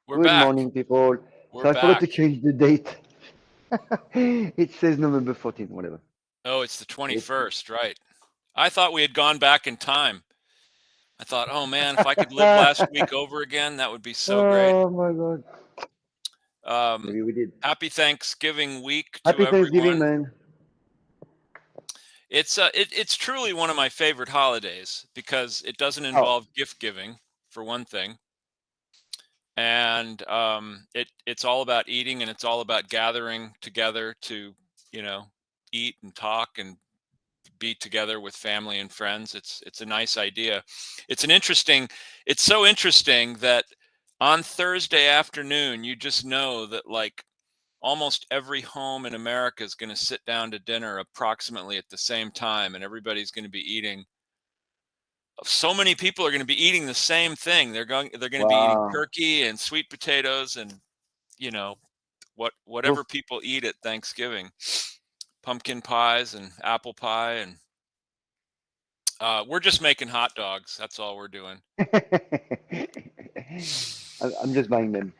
We're Good back. morning, people. We're So I forgot to back. change the date. It says November 14th, whatever. Oh, it's the It's 21st, right? I thought we had gone back in time. I thought, oh man, if I could live last week over again, that would be so great. oh my God. Um, Maybe we did. Happy Thanksgiving week to Happy Thanksgiving, everyone. man. It's truly one of my favorite holidays because it doesn't Oh, involve gift giving, for one thing, and it's all about eating and it's all about gathering together to you know eat and talk and be together with family and friends. It's a nice idea. It's an interesting. It's so interesting that on Thursday afternoon, you just know that like almost every home in America is going to sit down to dinner approximately at the same time, and everybody's going to be eating. So many people are going to be eating the same thing. They're going to be eating wow. turkey and sweet potatoes and you know whatever Those. people eat at Thanksgiving, pumpkin pies and apple pie and we're just making hot dogs. That's all we're doing. I'm just buying them.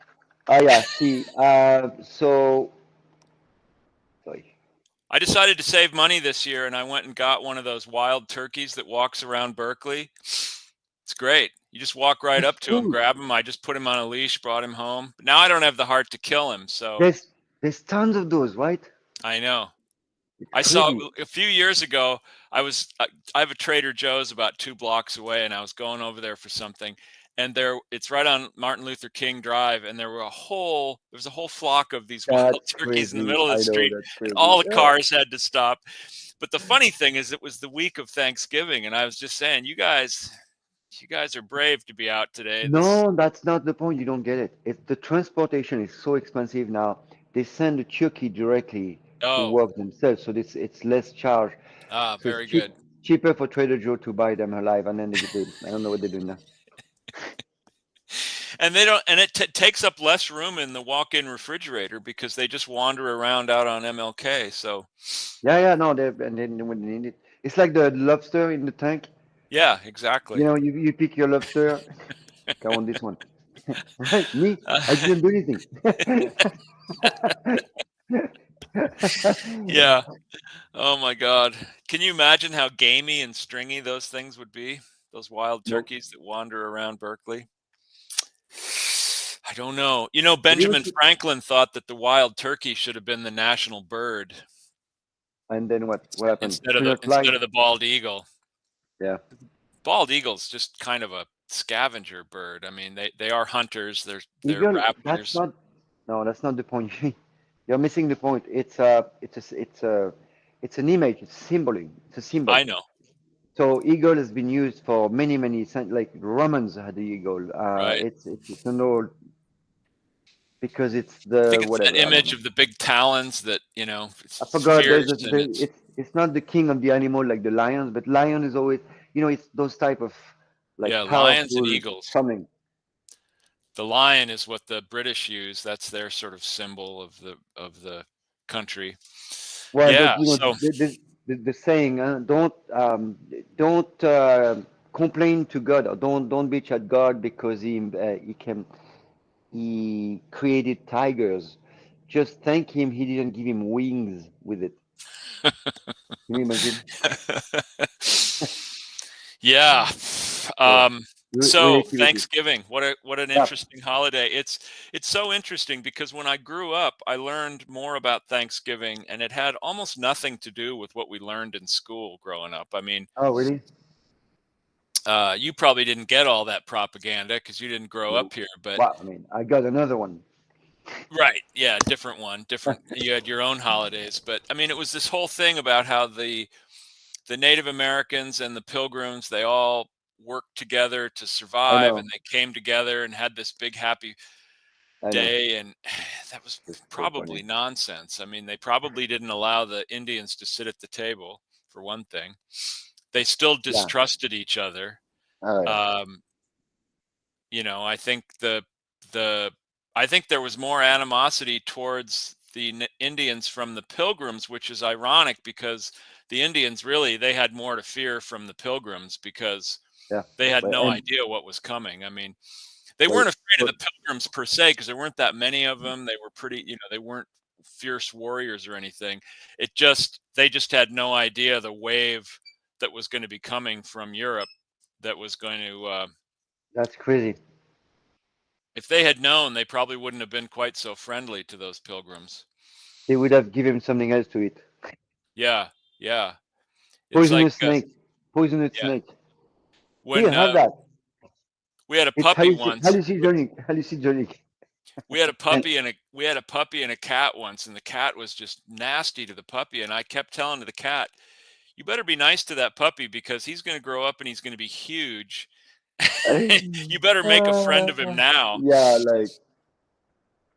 Oh, yeah. See, sorry. I decided to save money this year and I went and got one of those wild turkeys that walks around Berkeley. It's great. You just walk right It's up to him, true. grab him. I just put him on a leash, brought him home. But now I don't have the heart to kill him. So There's tons of those, right? I know. It's I saw crazy. a few years ago, I have a Trader Joe's about 2 blocks away and I was going over there for something. And it's right on Martin Luther King Drive. And there was a whole flock of these wild That's turkeys in the crazy. middle of the I know street that's and crazy. all the cars had to stop. But the funny thing is it was the week of Thanksgiving. And I was just saying, you guys are brave to be out today. No, that's not the point. You don't get it. It's the transportation is so expensive now. They send the turkey directly to Oh, work themselves, so this it's less charge. So it's very good. cheaper for Trader Joe to buy them alive, and then they get paid. I don't know what they're doing now. And they don't, and it takes up less room in the walk-in refrigerator because they just wander around out on MLK. So, Yeah, yeah, no, they and then when they need it, it's like the lobster in the tank. yeah, exactly. You pick your lobster. Come on, this one. Right, me? Uh, I didn't do anything. yeah. Oh my God. Can you imagine how gamey and stringy those things would be? Those wild Nope. turkeys that wander around Berkeley? I don't know. Maybe we Benjamin should. Franklin thought that the wild turkey should have been the national bird And then what? What happened? instead of Could the not instead fly. of the bald eagle. Yeah. Bald eagle's just kind of a scavenger bird. I mean, they are hunters. They're Eagle, that's raptors. not, no, that's not the point. You're missing the point. It's an image, it's symboling, it's a symbol. I know, So eagle has been used for many, like Romans had the eagle. right? It's an old, because it's I the, think it's that whatever, I don't image know. of the big talons that I it's forgot, fierce and it's not the king of the animal like the lions, but lion is always, it's those type of like yeah, lions and powerful eagles. something. The lion is what the British use. That's their sort of symbol of the country. Well, Yeah. but So the saying, don't complain to God, or don't bitch at God because he created tigers. Just thank him he didn't give him wings with it. Can you imagine? yeah. So So relativity. Thanksgiving, what an Yeah, interesting holiday. It's so interesting because when I grew up, I learned more about Thanksgiving, and it had almost nothing to do with what we learned in school growing up. I mean, oh really? you probably didn't get all that propaganda because you didn't grow No. up here, but Wow, I mean, I got another one. right, yeah, different one, different. You had your own holidays, but I mean, it was this whole thing about how the Native Americans and the Pilgrims they all worked together to I survive, and know, they came together and had this big happy I know. day, and that was It's so funny. probably nonsense. I mean, they probably didn't allow the Indians to sit at the table for one thing. They still Yeah. distrusted each other. Oh yeah. Um, I think the I think there was more animosity towards the Indians from the Pilgrims, which is ironic because the Indians really they had more to fear from the Pilgrims because Yeah. they had But no and idea what was coming. I mean, They Wait, weren't afraid of but the Pilgrims per se because there weren't that many of them. They were pretty, they weren't fierce warriors or anything. They just had no idea the wave that was going to be coming from Europe that was going to, that's crazy. if they had known, they probably wouldn't have been quite so friendly to those Pilgrims. They would have given him something else to eat. Yeah, yeah. It's like, Poisonous snake. Poisonous yeah, snake. Here, when have that. we had a It's puppy once. hallucinogenic. Hallucinogenic. We had a And puppy and a cat once, and the cat was just nasty to the puppy. And I kept telling the cat, "You better be nice to that puppy because he's going to grow up and he's going to be huge. You better make a friend of him now." yeah, like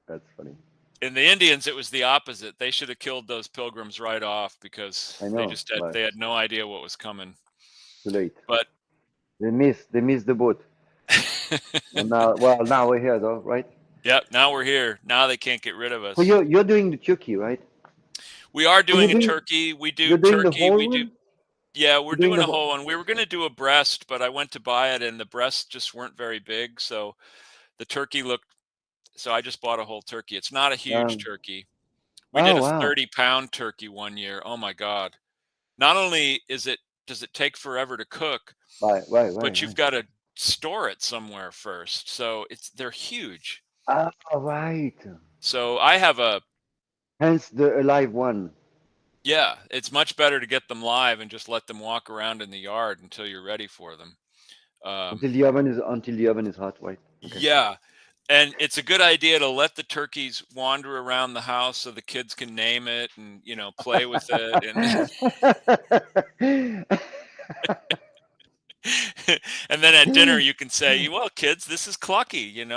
that's funny. In the Indians, it was the opposite. They should have killed those pilgrims right off because I know, but they had no idea what was coming. too late. But They missed the boat. And now, well, now we're here, though, right? yep, now we're here. Now they can't get rid of So us. you're doing the turkey, right? We are So you're doing a doing turkey. We do you're doing the turkey. whole We do. one. Yeah, we're You're doing doing the a whole. whole one. We were going to do a breast, but I went to buy it and the breasts just weren't very big. So the turkey looked, so I just bought a whole turkey. It's not a huge Um, turkey. We oh did a wow! 30-pound turkey one year. Oh my God. Not only does it take forever to cook, Right, right, right, but you've right. got to store it somewhere first. So they're huge. Ah, right. So I have Hence the alive one yeah, it's much better to get them live and just let them walk around in the yard until you're ready for them. Um, until the oven is hot, right? Okay. yeah, and it's a good idea to let the turkeys wander around the house so the kids can name it and play with it and and then at dinner you can say, "Well, kids, this is Clucky," and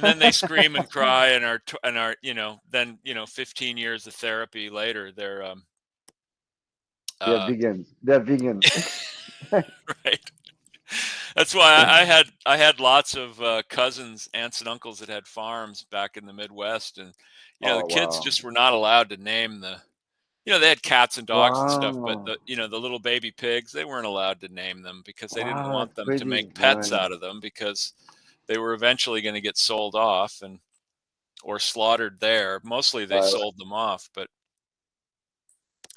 then they scream and cry and are then 15 years of therapy later they're They're uh vegan. They're vegan. right. That's why I had lots of cousins, aunts, and uncles that had farms back in the Midwest, and the Oh kids wow! just were not allowed to name the. They had cats and dogs and stuff, but Wow! the little baby pigs, they weren't allowed to name them because they didn't Wow! want That's them to crazy. make All pets right. out of them because they were eventually going to get sold off and or slaughtered there. Mostly they Right. Right. sold them off, but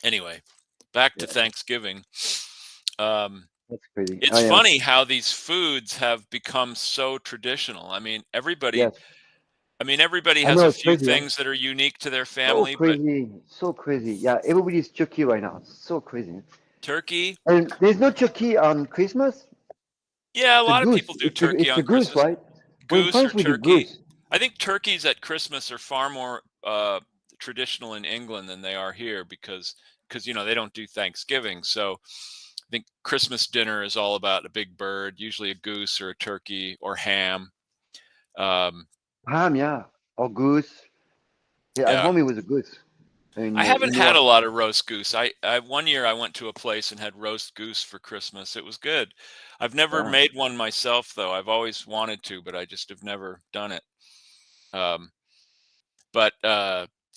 anyway, back to Yeah. Thanksgiving. Um, That's crazy. It's Oh yeah. funny how these foods have become so traditional. Yes. I mean, everybody I has know a it's few crazy, huh? things that are unique to their So family, but crazy. So crazy. Yeah. Everybody's chucky right now. It's so crazy. turkey, And there's no chucky on Christmas. yeah, a It's a lot of goose. people do It's a turkey it's a on goose, Christmas. right? Well, in Goose or France we do turkey. goose. I think turkeys at Christmas are far more traditional in England than they are here because they don't do Thanksgiving. So I think Christmas dinner is all about a big bird, usually a goose or a turkey or ham. Um, Ham, yeah. Or goose. Yeah. At yeah. home it was a goose. I In haven't had a Europe. lot of roast goose. I one year I went to a place and had roast goose for Christmas. It was good. I've never Yeah. made one myself though. I've always wanted to, but I just have never done it. Um, but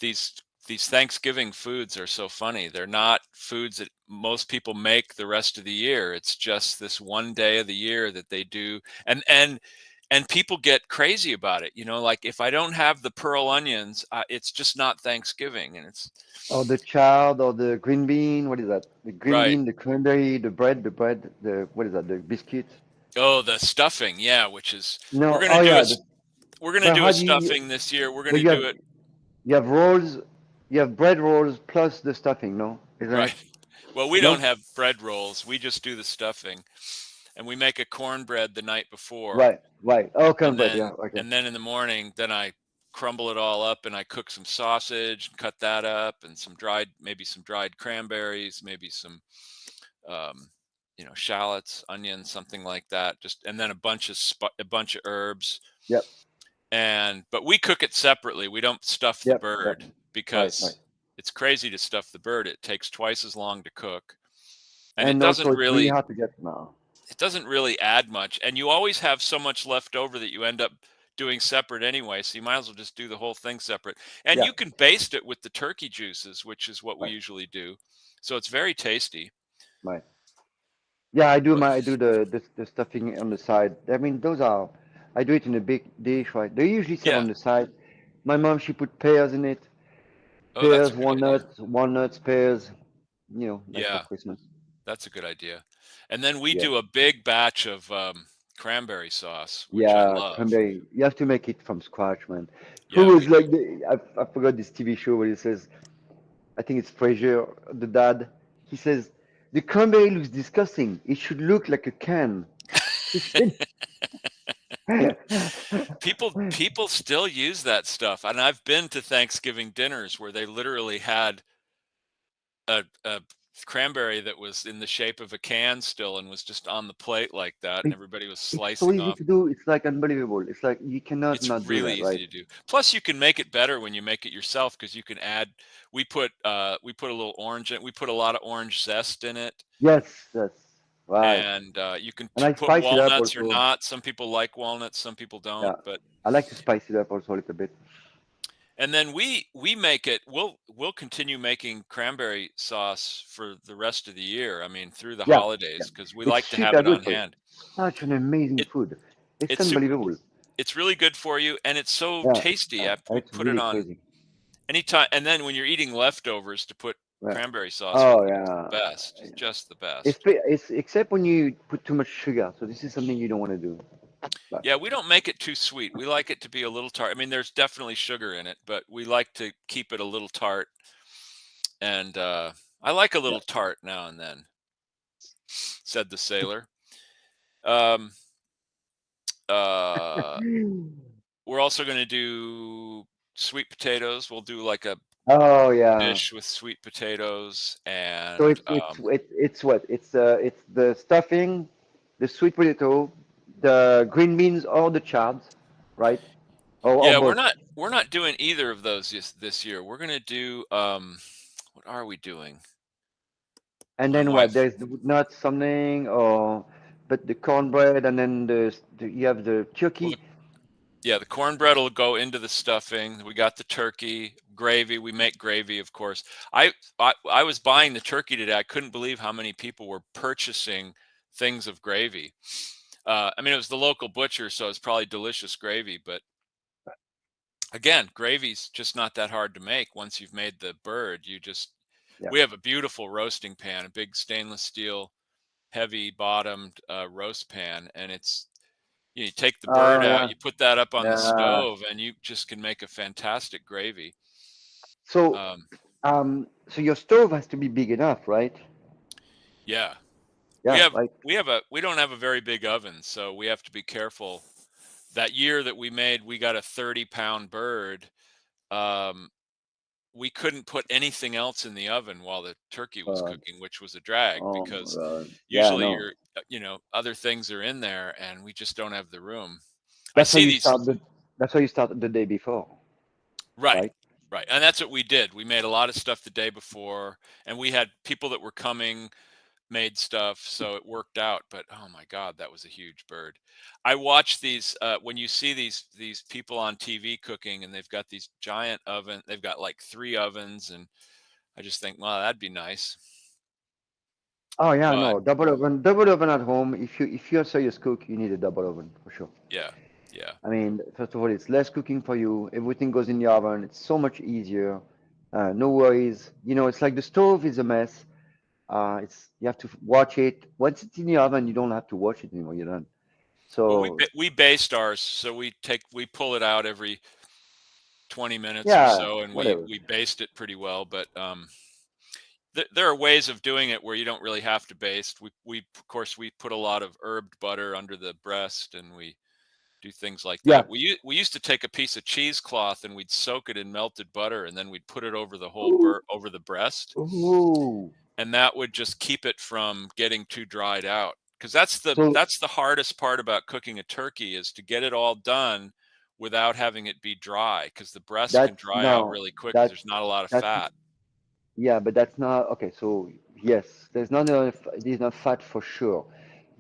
these these Thanksgiving foods are so funny. They're not foods that most people make the rest of the year. It's just this one day of the year that they do, and people get crazy about it. Like if I don't have the pearl onions, it's just not Thanksgiving, and it's Or the chard or the green bean. What is that? The green right. bean, the cranberry, the bread, the what is that? The biscuit. Oh, the stuffing, yeah, which is we're No. gonna Oh do a yeah. s- we're gonna But do how a do you? stuffing this year. We're But gonna you do have it you have rolls. You have bread rolls plus the stuffing. No, isn't right. it? Well, we don't No. have bread rolls. We just do the stuffing, and we make a cornbread the night before, Right. Right. Oh, and cornbread. Yeah. then Okay. in the morning, then I crumble it all up and I cook some sausage, cut that up, and maybe some dried cranberries, maybe some um, shallots, onions, something like that. Just and then a bunch of herbs. Yep. But we cook it separately. We don't stuff the Yep. Yep. bird Right. Right. because it's crazy to stuff the bird. It takes twice as long to cook, and And also, it's really hard to get now. it doesn't really add much. And you always have so much left over that you end up doing separate anyway. So you might as well just do the whole thing separate. And Yeah. you can baste it with the turkey juices, which is what we Right. usually do. So it's very tasty. Right. Yeah, But I do the stuffing on the side. I mean, those are I do it in a big dish, right? They usually sell yeah. on the side. My mom, she put pears in it. Oh, that's a Pears, good idea. walnuts, pears, like for Yeah, Christmas. that's a good idea. And then we Yeah. do a big batch of cranberry sauce, which I Yeah, love. cranberry. You have to make it from scratch, man. Who Yeah, was we like I forgot this TV show where he says, I think it's Frasier, the dad. He says, the cranberry looks disgusting. It should look like a can. He said, people still use that stuff, and I've been to Thanksgiving dinners where they literally had a cranberry that was in the shape of a can still and was just on the plate like that, and It, everybody was it's so slicing easy off. to do. It's like unbelievable. It's like you cannot It's not do really that, easy right? to do. Plus, you can make it better when you make it yourself because you can add. We put a little orange in. We put a lot of orange zest in it, Yes, that's right. and you can And I put spice it up walnuts or also. not. Some people like walnuts, some people don't. Yeah, But I like to spice it up also a little bit. and then we make it. We'll continue making cranberry sauce for the rest of the year. I mean, through the Yeah, yeah. holidays because we It's like to have super it good on for you. hand. Such an amazing It food. It's it's super. unbelievable. It's really good for you, and it's so Yeah, tasty. We it's put it really on crazy. anytime, and then when you're eating leftovers to put Yeah. cranberry sauce with Oh it, it's the yeah. best. It's just the It's best. it's except when you put too much sugar. So this is something you don't want to do. But Yeah, we don't make it too sweet. We like it to be a little tart. I mean, there's definitely sugar in it, but we like to keep it a little tart. And I like a yeah. little tart now and then, said the sailor. Um, uh, we're also going to do sweet potatoes. We'll do like a Oh yeah. dish with sweet potatoes So and it's what? It's the stuffing, the sweet potato, the green beans or the chards, right? Or yeah, both. we're not doing either of those this year. We're gonna do what are we doing? And My then what? wife. There's not something or but the cornbread and then you have the Well, turkey. yeah, the cornbread will go into the stuffing. We got the turkey, gravy. We make gravy, of course. I was buying the turkey today. I couldn't believe how many people were purchasing things of gravy. I mean, it was the local butcher, so it's probably delicious gravy. But again, gravy's just not that hard to make. Once you've made the bird, Yeah. we have a beautiful roasting pan, a big stainless steel, heavy bottomed roast pan, and you take the bird Oh out, yeah. you put that up on the Yeah. stove, and you just can make a fantastic gravy. So Um, so your stove has to be big enough, right? yeah, we Yeah, have like we don't have a very big oven, so we have to be careful. That year that we got a 30-pound bird. Um, we couldn't put anything else in the oven while the turkey was uh, cooking, which was a drag oh my because God. Yeah, usually no. other things are in there and we just don't have the room. I That's why see you these. start the day before, Right. right? Right. And that's what we did. We made a lot of stuff the day before, and we had people that were coming, made stuff, so it worked out. But oh my God, that was a huge bird. I watch these when you see these people on TV cooking, and they've got these giant oven. They've got like 3 ovens, and I just think, well, that'd be nice. Oh yeah, But no, double oven at home. If you're a serious cook, you need a double oven for sure. yeah, yeah, I mean, first of all, it's less cooking for you. Everything goes in the oven. It's so much easier. No worries. It's like the stove is a mess. It's you have to watch it. Once it's in the oven, you don't have to watch it anymore. You're done. well, So we baste ours, so we pull it out every 20 minutes or yeah, so, and whatever. we baste it pretty well. But there are ways of doing it where you don't really have to baste. We of course we put a lot of herbed butter under the breast, and we do things like Yeah. that. We used to take a piece of cheesecloth and we'd soak it in melted butter, and then we'd put it over the whole Ooh, over the breast, ooh. and that would just keep it from getting too dried out. Because So that's the hardest part about cooking a turkey is to get it all done without having it be dry. Because the breast can that's dry out no, really quick because that's there's not a lot of that's fat. yeah, but that's not okay. So yes, there's not fat for sure.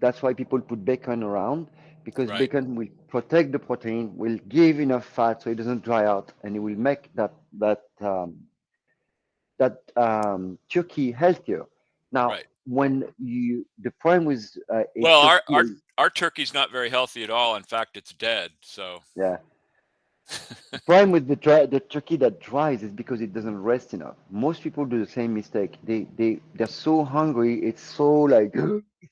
That's why people put bacon around because Right, bacon will protect the protein, will give enough fat so it doesn't dry out, and it will make that turkey healthier. Now, right. when you the problem with a Well, turkey our is, our turkey's not very healthy at all. In fact, it's dead. So yeah. The problem with the turkey that dries is because it doesn't rest enough. Most people do the same mistake. They're so hungry. It's so like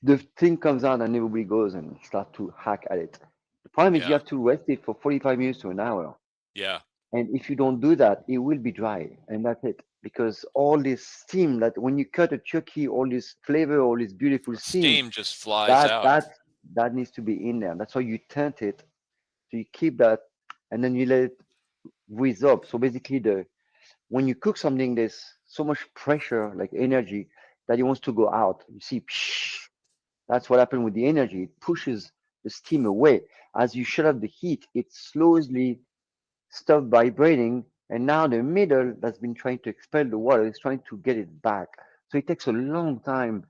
the thing comes out and everybody goes and start to hack at it. The problem is you yeah, have to rest it for 45 minutes to an hour. yeah. And if you don't do that, it will be dry, and that's it. Because all this steam that when you cut a turkey, all this flavor, all this beautiful The steam, steam just flies that out. that that needs to be in there. That's why you tent it. So you keep that, and then you let it whiz up. So basically, the when you cook something, there's so much pressure, like energy, that it wants to go out. You see, psh, that's what happened with the energy. It pushes the steam away. As you shut off the heat, it slowly stops vibrating, and now the middle that's been trying to expel the water is trying to get it back. So it takes a long time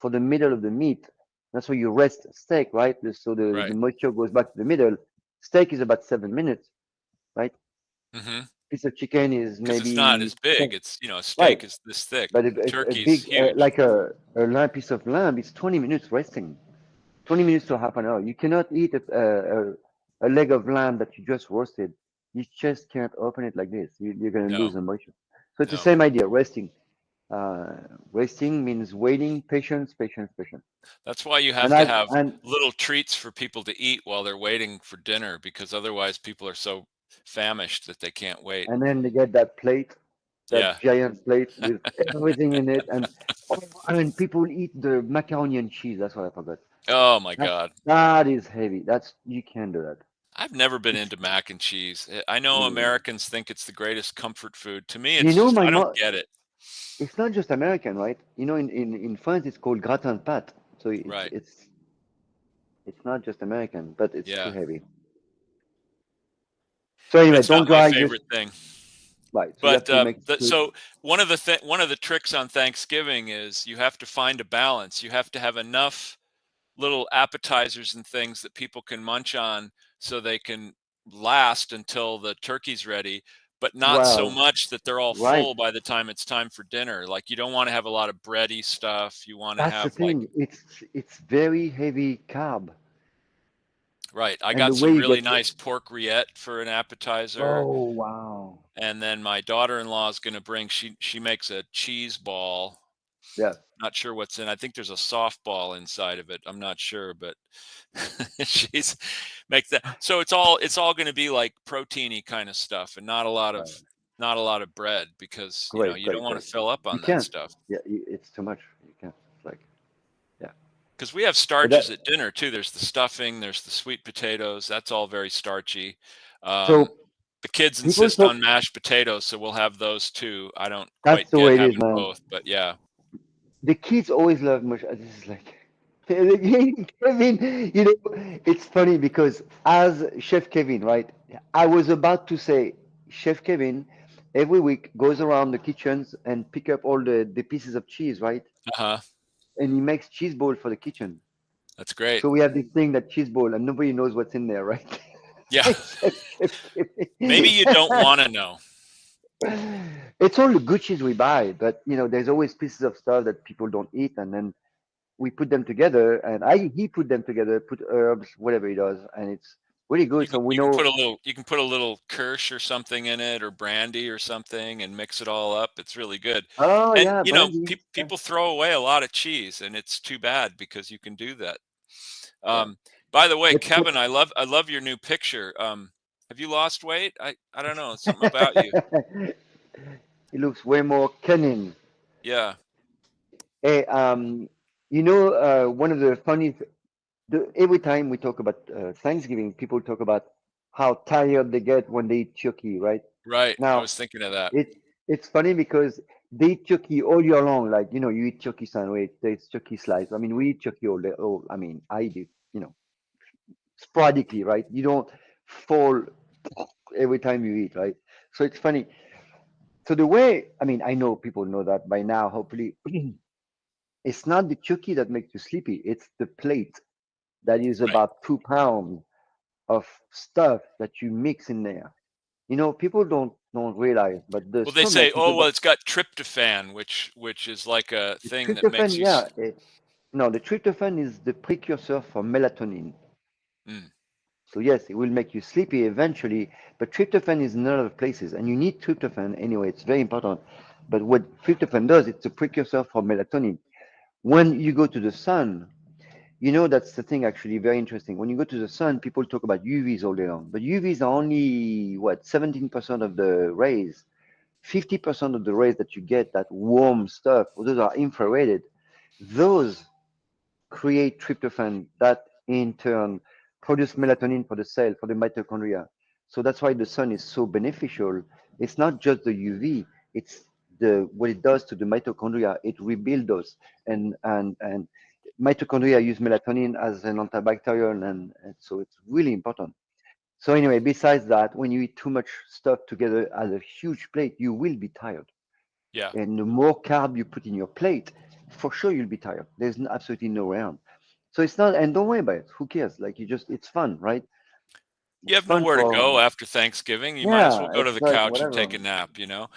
for the middle of the meat. That's why you rest steak, right? So the Right. moisture goes back to the middle. Steak is about 7 minutes, right? Mm-hmm. Piece of chicken is Because it's not maybe as big. 10, It's a right? steak is this thick. But a Turkey's big, huge. like a piece of lamb is 20 minutes resting, 20 minutes to half an hour. You cannot eat a leg of lamb that you just roasted. You just can't open it like this. You're going to lose No, the moisture. So it's the no. same idea, resting. Resting means waiting, patience, patience, patience. That's why you And have to I have and little treats for people to eat while they're waiting for dinner, because otherwise people are so famished that they can't wait. and then they get that plate, that Yeah. giant plate with everything in it, and oh, I mean people eat the macaroni and cheese. That's what I forgot. Oh my That God. that is heavy. That's you can't do that. I've never been It's into mac and cheese. I know mm. Americans think it's the greatest comfort food. To me, You it's know just my I don't mom. get it. It's not just American, right? You know, in France it's called gratin pâte. So Right. it's not just American, but it's too Yeah. heavy. So anyway, It's not don't my dry. Just favorite thing. right. So you have But to make it quick. so one of the tricks on Thanksgiving is you have to find a balance. You have to have enough little appetizers and things that people can munch on so they can last until the turkey's ready, but not so Well, much that they're all right. full by the time it's time for dinner. Like you don't want to have a lot of bready stuff. You want to That's the have like thing. It's very heavy carb, right. I and the got way some you really get. nice pork rillette for an appetizer. Oh wow. And then my daughter-in-law is going to bring she makes a cheese ball. Yeah. Not sure what's in. I think there's a softball inside of it. I'm not sure, but she's make that. So it's all going to be like proteiny kind of stuff, and Right. not a lot of bread, because Great, you don't great, want great. to fill up You on that can't. stuff. Yeah, it's too much. You can't. It's like yeah. Because we have But that starches at dinner too. There's the stuffing, there's the sweet potatoes. That's all very starchy. Um, so the kids people insist talk. on mashed potatoes, so we'll have those too. I don't That's quite the get way it is, having man. both, but yeah, The kids always love mush. This is like, Kevin, it's funny because as Chef Kevin, right? I was about to say, Chef Kevin, every week goes around the kitchens and pick up all the pieces of cheese, right? uh-huh. And he makes cheese ball for the kitchen. That's great. So we have this thing that cheese ball, and nobody knows what's in there, right? Yeah, Chef maybe you don't Kevin. want to know. It's all the good cheese we buy, but there's always pieces of stuff that people don't eat, and then we put them together, and he put them together, put herbs, whatever he does, and it's really good. So we know. You can put a little kirsch or something in it, or brandy or something, and mix it all up. It's really good. Oh And yeah, brandy. Yeah, people throw away a lot of cheese, and it's too bad because you can do that. yeah. Um, by the way, But Kevin, I love your new picture. Have you lost weight? I don't know, something about you. he looks way more cunning. Yeah, Hey, one of the funny. Every time we talk about Thanksgiving, people talk about how tired they get when they eat turkey, right? right. I Now, was thinking of that. it it's funny because they eat turkey all year long. Like, you eat turkey sandwich, there's turkey slice. I mean, we eat turkey all day. Oh, I mean, I eat it, sporadically, right? You don't fall every time you eat, right? So it's funny. So the way, I mean, I know people know that by now, hopefully. It's not the turkey that makes you sleepy. It's the plate that is Right. about 2 pounds of stuff that you mix in there. People don't. don't realize. But the Well, they stomach say, is oh, well, about it's got tryptophan, which is like a the thing that tryptophan. makes you. Yeah, no, the tryptophan is the precursor for melatonin. Mm, So yes, it will make you sleepy eventually, but tryptophan is in a lot of places, and you need tryptophan anyway. It's very important. But what tryptophan does, it's a precursor for melatonin. When you go to the sun, that's the thing actually very interesting. When you go to the sun, people talk about UVs all day long, but UVs are only what 17% of the rays. 50% of the rays that you get, that warm stuff, those are infrared. Those create tryptophan that in turn produce melatonin for the cell, for the mitochondria. So that's why the sun is so beneficial. It's not just the UV, it's the what it does to the mitochondria. It rebuilds those, and mitochondria use melatonin as an antibacterial, and so it's really important. So anyway, besides that, when you eat too much stuff together as a huge plate, you will be tired. yeah. And the more carb you put in your plate, for sure you'll be tired. There's absolutely no way around. So it's not, and don't worry about it. Who cares? Like it's fun, right? You It's have fun nowhere to for, go after Thanksgiving. You might as well yeah, go to it's the like couch and take whatever. a nap, you know?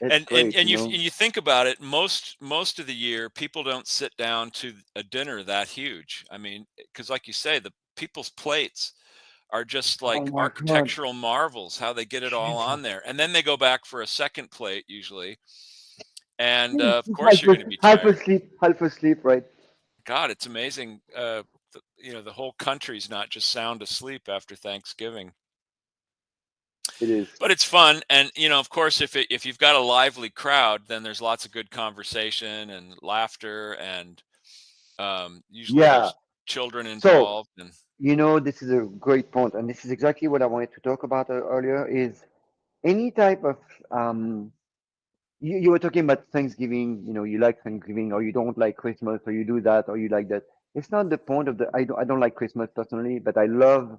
It's And great, and you think about it, most of the year, people don't sit down to a dinner that huge. I mean, because like you say, the people's plates are just Oh like my God. architectural marvels, how they get it all Jesus. on there. And then they go back for a second plate usually, and, of course, Half, you're gonna be half tired. asleep, half asleep, right? God, it's amazing, the whole country's not just sound asleep after Thanksgiving. It is. But it's fun, and, of course, if you've got a lively crowd, then there's lots of good conversation and laughter, and, usually Yeah. there's children So, involved, and this is a great point, and this is exactly what I wanted to talk about earlier is any type of you were talking about Thanksgiving, you like Thanksgiving or you don't like Christmas or you do that or you like that. It's not the point of the I don't like Christmas personally, but I love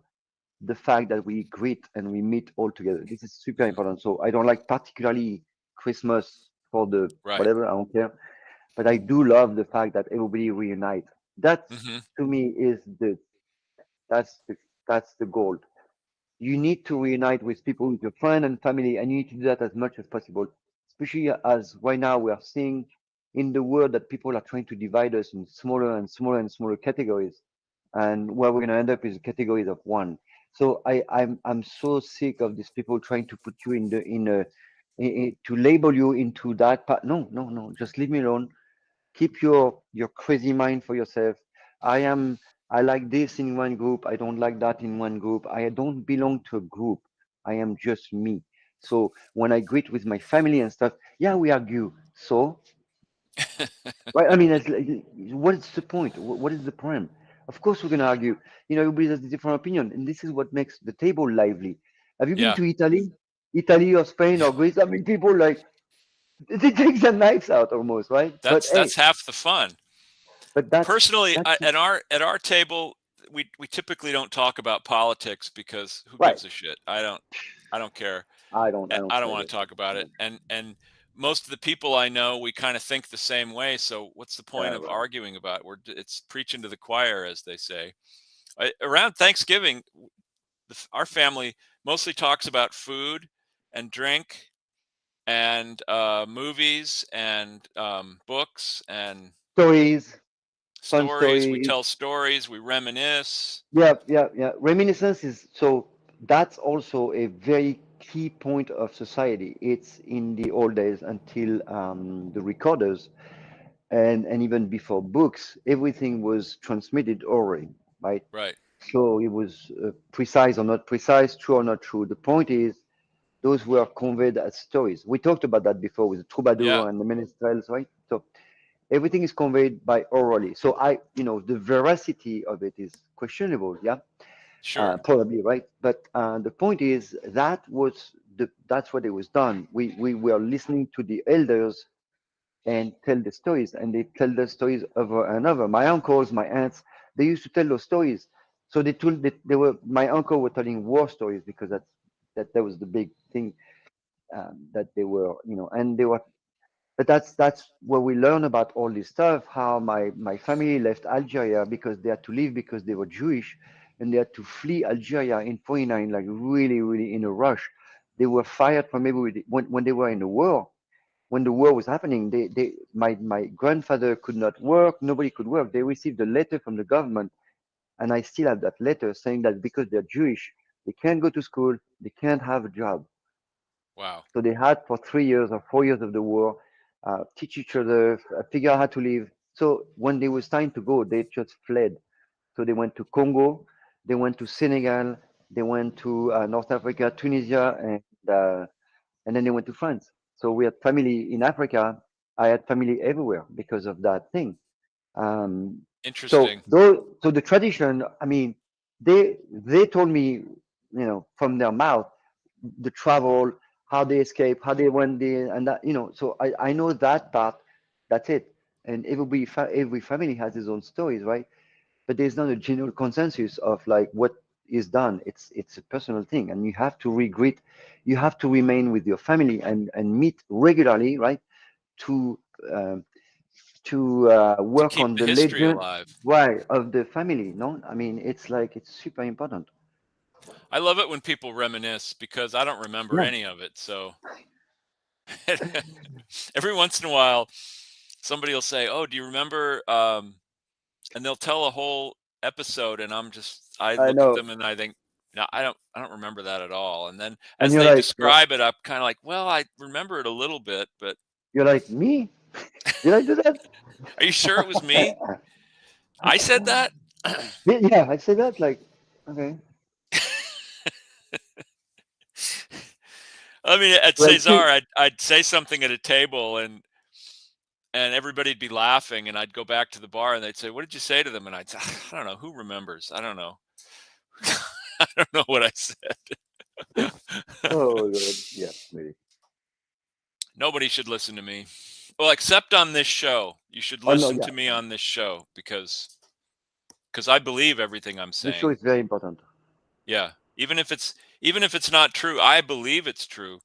the fact that we greet and we meet all together. This is super Mhm, important. So I don't like particularly Christmas for the right. whatever, I don't care. But I do love the fact that everybody reunites. That Mhm, to me is that's the that's the goal. You need to reunite with people, with your friend and family, and you need to do that as much as possible. Especially as right now we are seeing in the world that people are trying to divide us in smaller and smaller and smaller categories, and where we're gonna end up is categories of one. So I'm so sick of these people trying to put you to label you into that part. No, no, no, just leave me alone. Keep your crazy mind for yourself. I am i like this in one group, I don't like that in one group, I don't belong to a group, I am just me. So when I greet with my family and stuff, yeah, we argue. So right, I mean, what is the point? What is the problem? Of course we're going to argue. Everybody has a different opinion, and this is what makes the table lively. Have you been yeah. to Italy or Spain or Greece? I mean, people like they take their knives out almost, right? But That's hey, half the fun. but that's Personally, that's at our table, we typically don't talk about politics because who right. gives a shit? I don't care. I don't I don't care want either. to talk about Yeah, it. And most of the people I know, we kind of think the same way. So what's the point yeah, of right. arguing about it? It's preaching to the choir, as they say. Around Thanksgiving, our family mostly talks about food and drink and movies and books and Stories, fun stories. We stories. tell stories. We reminisce. Yeah, yeah, yeah. Reminiscence is so that's also a very key point of society. It's in the old days until the recorders and even before books, everything was transmitted orally, right? Right. So it was precise or not precise, true or not true. The point is, those were conveyed as stories. We talked about that before with the Yeah. troubadour and the minstrels, right? So everything is conveyed by orally. So the veracity of it is questionable, yeah, Sure. probably, right? But the point is that's what it was done. We were listening to the elders and tell the stories, and they tell the stories over and over. My uncles, my aunts, they used to tell those stories. So they were my uncle were telling war stories because that was the big thing, that they were, and they were. But that's where we learn about all this stuff. How my family left Algeria because they had to leave because they were Jewish, and they had to flee Algeria in '49, like really really in a rush. They were fired from everybody when they were in the war. When the war was happening, my grandfather could not work. Nobody could work. They received a letter from the government, and I still have that letter saying that because they're Jewish, they can't go to school, they can't have a job. Wow. So they had for 3 years or 4 years of the war, teach each other, figure out how to live. So when it was time to go, they just fled. So they went to Congo, they went to Senegal, they went to North Africa, Tunisia, and then they went to France. So we had family in Africa. I had family everywhere because of that thing. So Interesting. so the tradition, I mean, they told me, from their mouth, the travel, how they escape, how they went there, and that, so I know that part. That's it. And every family has its own stories, right? But there's not a general consensus of like what is done. It's a personal thing, and you have to regret. You have to remain with your family and meet regularly, right? To um, to To work keep on the the history legend, alive. right, of the family. No, I mean it's like it's super important. I love it when people reminisce because I don't remember Yeah, any of it. So every once in a while, somebody will say, "Oh, do you remember?" And they'll tell a whole episode, and I I look at know. them and I think, no, I don't remember that at all. And then And as you're they like, describe it, I'm kind of like, well, I remember it a little bit, but you're like me. Did I do that? are you sure it was me? I said that? Yeah, I said that. Like, okay. I mean, at Well, Cesar, I'd say something at a table, and everybody'd be laughing, and I'd go back to the bar, and they'd say, "What did you say to them?" And I'd say, "I don't know. Who remembers? I don't know. I don't know what I said." oh Lord, yeah, maybe. Nobody should listen to me. Well, except on this show. You should Oh no, listen yeah. to me on this show because I believe everything I'm The show saying. is very important, Yeah. Even if it's not true, I believe it's true.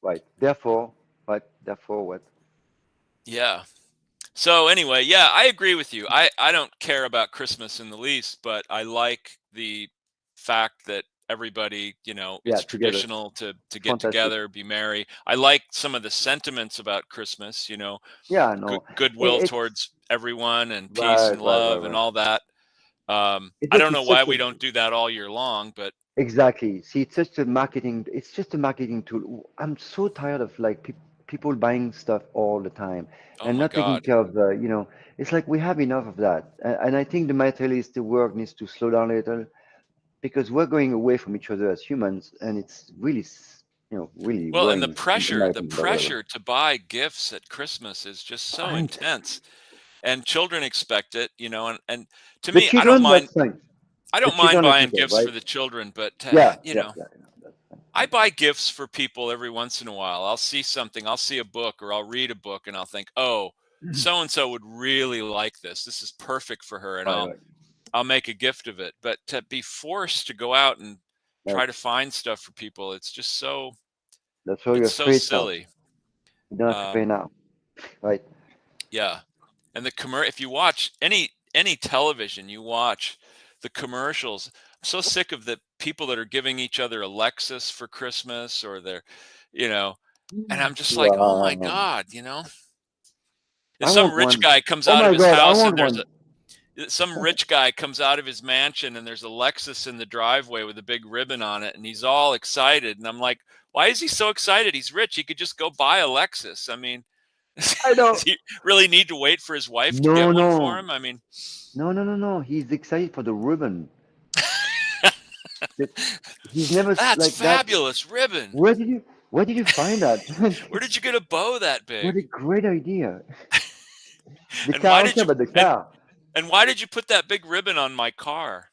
right? Therefore, right? Therefore, what? Yeah. So anyway, yeah, I agree with you. I don't care about Christmas in the least, but I like the fact that everybody, Yeah, it's together, traditional to get fantastic. together, be merry. I like some of the sentiments about Christmas, Yeah, no, goodwill it's towards everyone and peace right, and right, right, love and right. all that. It's I just don't know it's why such a we don't do that all year long, but exactly. See, it's just a marketing. It's just a marketing tool. I'm so tired of like people buying stuff all the time oh and my not taking God. care of the. It's like we have enough of that. And I think the materialistic work needs to slow down a little because we're going away from each other as humans, and it's really, really Well, and worrying the Americans or whatever. pressure to buy gifts at Christmas is just so Right. intense. And children expect it, and to The me, children, that's fine. I The don't mind children, I buying take care, gifts right? for the children, but Yeah, yeah, yeah, yeah. That's fine. I buy gifts for people every once in a while. I'll see something, I'll see a book or I'll read a book and I'll think, "Oh, so and so would really like this. This is perfect for her," and Right, right. I'll make a gift of it. But to be forced to go out and try to That's find stuff for people, that's where it's your so free stuff. silly. You don't have to pay Um, now, right? yeah. And if you watch any television, you watch the commercials. I'm so sick of the people that are giving each other a Lexus for Christmas or you know, and I'm just like, oh my Wow. God, if I some want rich one. guy comes Oh out of my his God, I house want and one. some rich guy comes out of his mansion and there's a Lexus in the driveway with a big ribbon on it and he's all excited and I'm like, why is he so excited? He's rich. He could just go buy a Lexus. I mean, I does know. he really need to wait for his wife to No, get one for no, him? I mean, no. He's excited for the ribbon. That he's never that's like that. fabulous ribbon. Where did you find that? Where did you get a bow that What big? a great idea. The And car, I why don't did care you about the car. and why did you put that big ribbon on my car?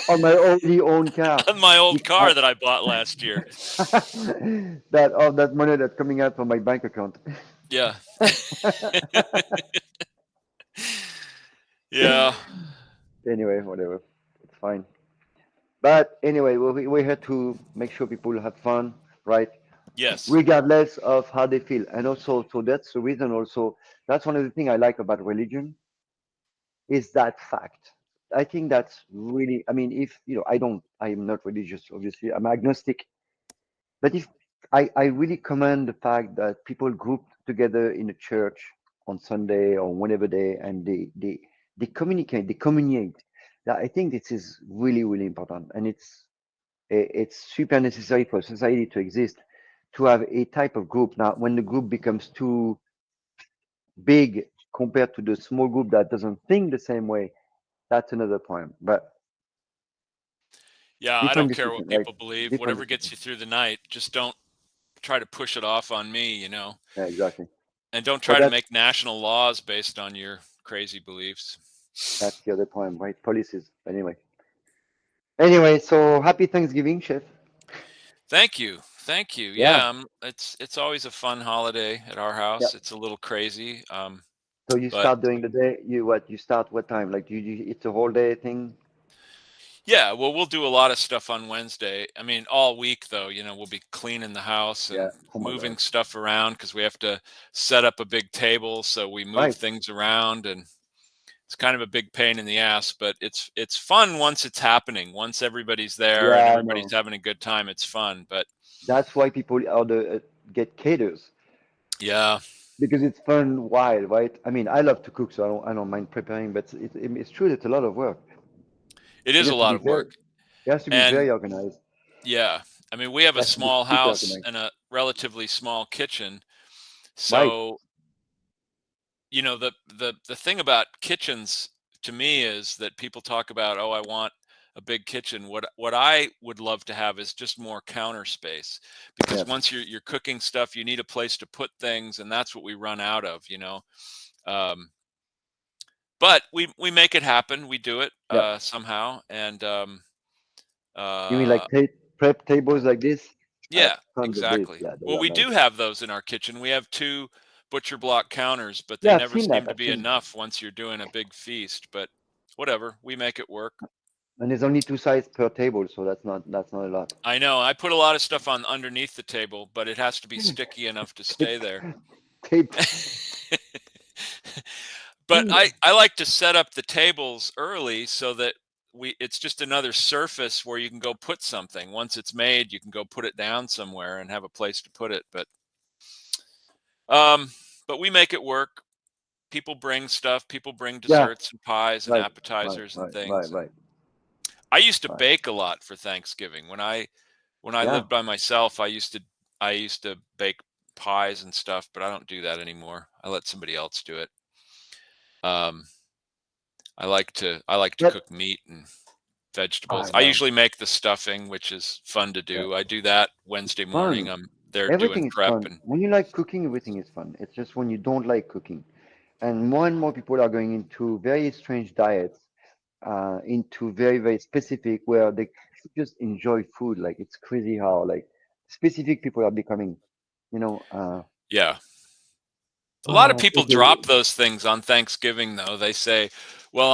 On my already own car. On my old Which I, car that I bought last year. that money that's coming out from my bank account. Yeah. Yeah. Anyway, whatever. It's fine. But anyway, we're here to make sure people have fun, right? Yes. Regardless of how they feel. And also, so that's the reason also, that's one of the things I like about religion is that fact. I think that's really, I mean, if, I'm not religious, obviously, I'm agnostic, but if I really commend the fact that people group together in a church on Sunday or whenever and they communicate, they communicate. That I think this is really, really important. And it's super necessary for society to exist, to have a type of group. Now, when the group becomes too big compared to the small group that doesn't think the same way, that's another point. But Yeah, I different don't care what discussion, right? people believe. Different Whatever gets discussion. you through the night, just don't try to push it off on me, Yeah, exactly. and don't But try to make national laws based on your crazy beliefs. that's the other point, right? Policies. Anyway. Anyway, so happy Thanksgiving, chef. Thank you. Thank you. Yeah. Yeah, it's always a fun holiday at our Yeah. house. It's a little crazy. So you But start during the day. You start what time? Like it's a whole day thing? yeah, well, we'll do a lot of stuff on Wednesday. I mean, all week though, we'll be cleaning the house Yeah. and Oh my moving God. stuff around because we have to set up a big table, so we move Right. things around, and it's kind of a big pain in the ass, but it's fun once it's happening. Once everybody's there and Yeah, I everybody's know. having a good time, it's fun. But That's why people get caters yeah, because it's fun, wild, right? I mean, I love to cook, so I don't mind preparing, but it's true. It's a lot of work. it It is a has to lot be of work. it has to be And very organized. yeah, I mean, we have It a has to be small super house organized. and a relatively small kitchen. Right. So, the thing about kitchens to me is that people talk about, oh, I want a big kitchen. What I would love to have is just more counter space, because Yes. once you're cooking stuff, you need a place to put things, and that's what we run out of. Um, but we make it happen. We do it Yeah. somehow, and You mean uh, like prep tables like this? I have yeah, tons of these. exactly. Yeah, they Well, are we nice. do have those in our kitchen. We have two butcher block counters, but they Yeah, I've never seen that. seem to I've be seen, enough once you're doing a big feast. But whatever, we make it work. and there's only two sides per table, so that's not a lot. I know I put a lot of stuff on underneath the table, but it has to be sticky enough to stay Tape, there. tape. But I like to set up the tables early so that it's just another surface where you can go put something. Once it's made, you can go put it down somewhere and have a place to put it. Um but we make it work. People bring stuff, people bring Yeah, desserts and pies and right, right, appetizers and right, right, things. And right, I used to right. bake a lot for Thanksgiving. When I Yeah, lived by myself, I used to bake pies and stuff, but I don't do that anymore. I let somebody else do it. Um I like to but cook meat and vegetables. I I know. usually make the stuffing, which is fun to Yeah, do. I do that it's Wednesday morning. fun. I'm there doing Everything is prep fun. and When you like cooking, everything is fun. It's just when you don't like cooking. And more people are going into very strange diets, into very, very specific, where they just enjoy food. Like it's crazy how like specific people are becoming, you know, yeah. A lot of people people. drop those things on Thanksgiving though. They say, "Well,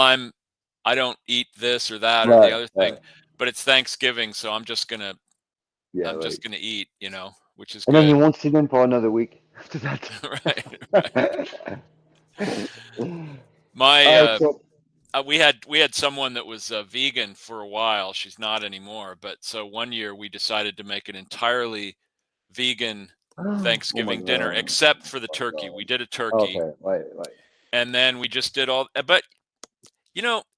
I don't eat this or that or the Right, other right. thing, but it's Thanksgiving, so Yeah, I'm right. just gonna eat," which is And then you good. won't see them for another week after that. Right, right. My All right, so we had someone that was vegan for a while. She's not anymore, but so one year we decided to make an entirely vegan oh my Thanksgiving dinner, God. except for the Oh turkey. We God. did a turkey, Okay, right, right. and then we just did all. But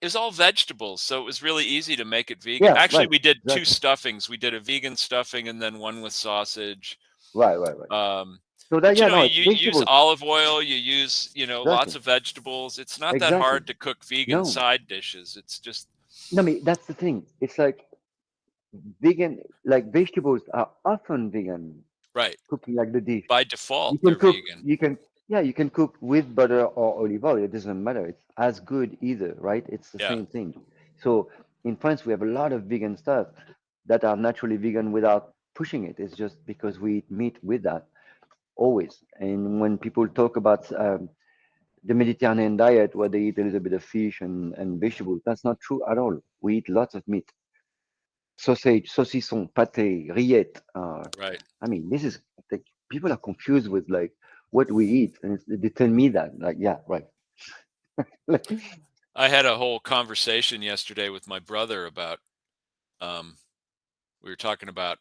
it's all vegetables, so it was really easy to make it vegan. Yeah, Actually, right. we did two Exactly. stuffings. We did a vegan stuffing and then one with sausage. Right, right, right. Um, So that, but yeah, no, it's you use vegetables. olive oil, you use lots Exactly. of vegetables. It's not that Exactly. hard to cook vegan No. side dishes. It's just No, I mean, that's the thing. It's like vegan, like vegetables are often vegan, right. cooking like the dish. By You default, can they're cook, vegan. you can, yeah, you can cook with butter or olive oil. It doesn't matter. It's as good either, right? It's the Yeah, same thing. So in France, we have a lot of vegan stuff that are naturally vegan without pushing it. It's just because we eat meat with that always. And when people talk about the Mediterranean diet, where they eat a little bit of fish and vegetables, that's not true at all. We eat lots of meat, sausage, saucisson, pâté, rillettes. right. I mean, this is like people are confused with like what we eat, and they tell me that like, yeah, right. I had a whole conversation yesterday with my brother about, um, we were talking about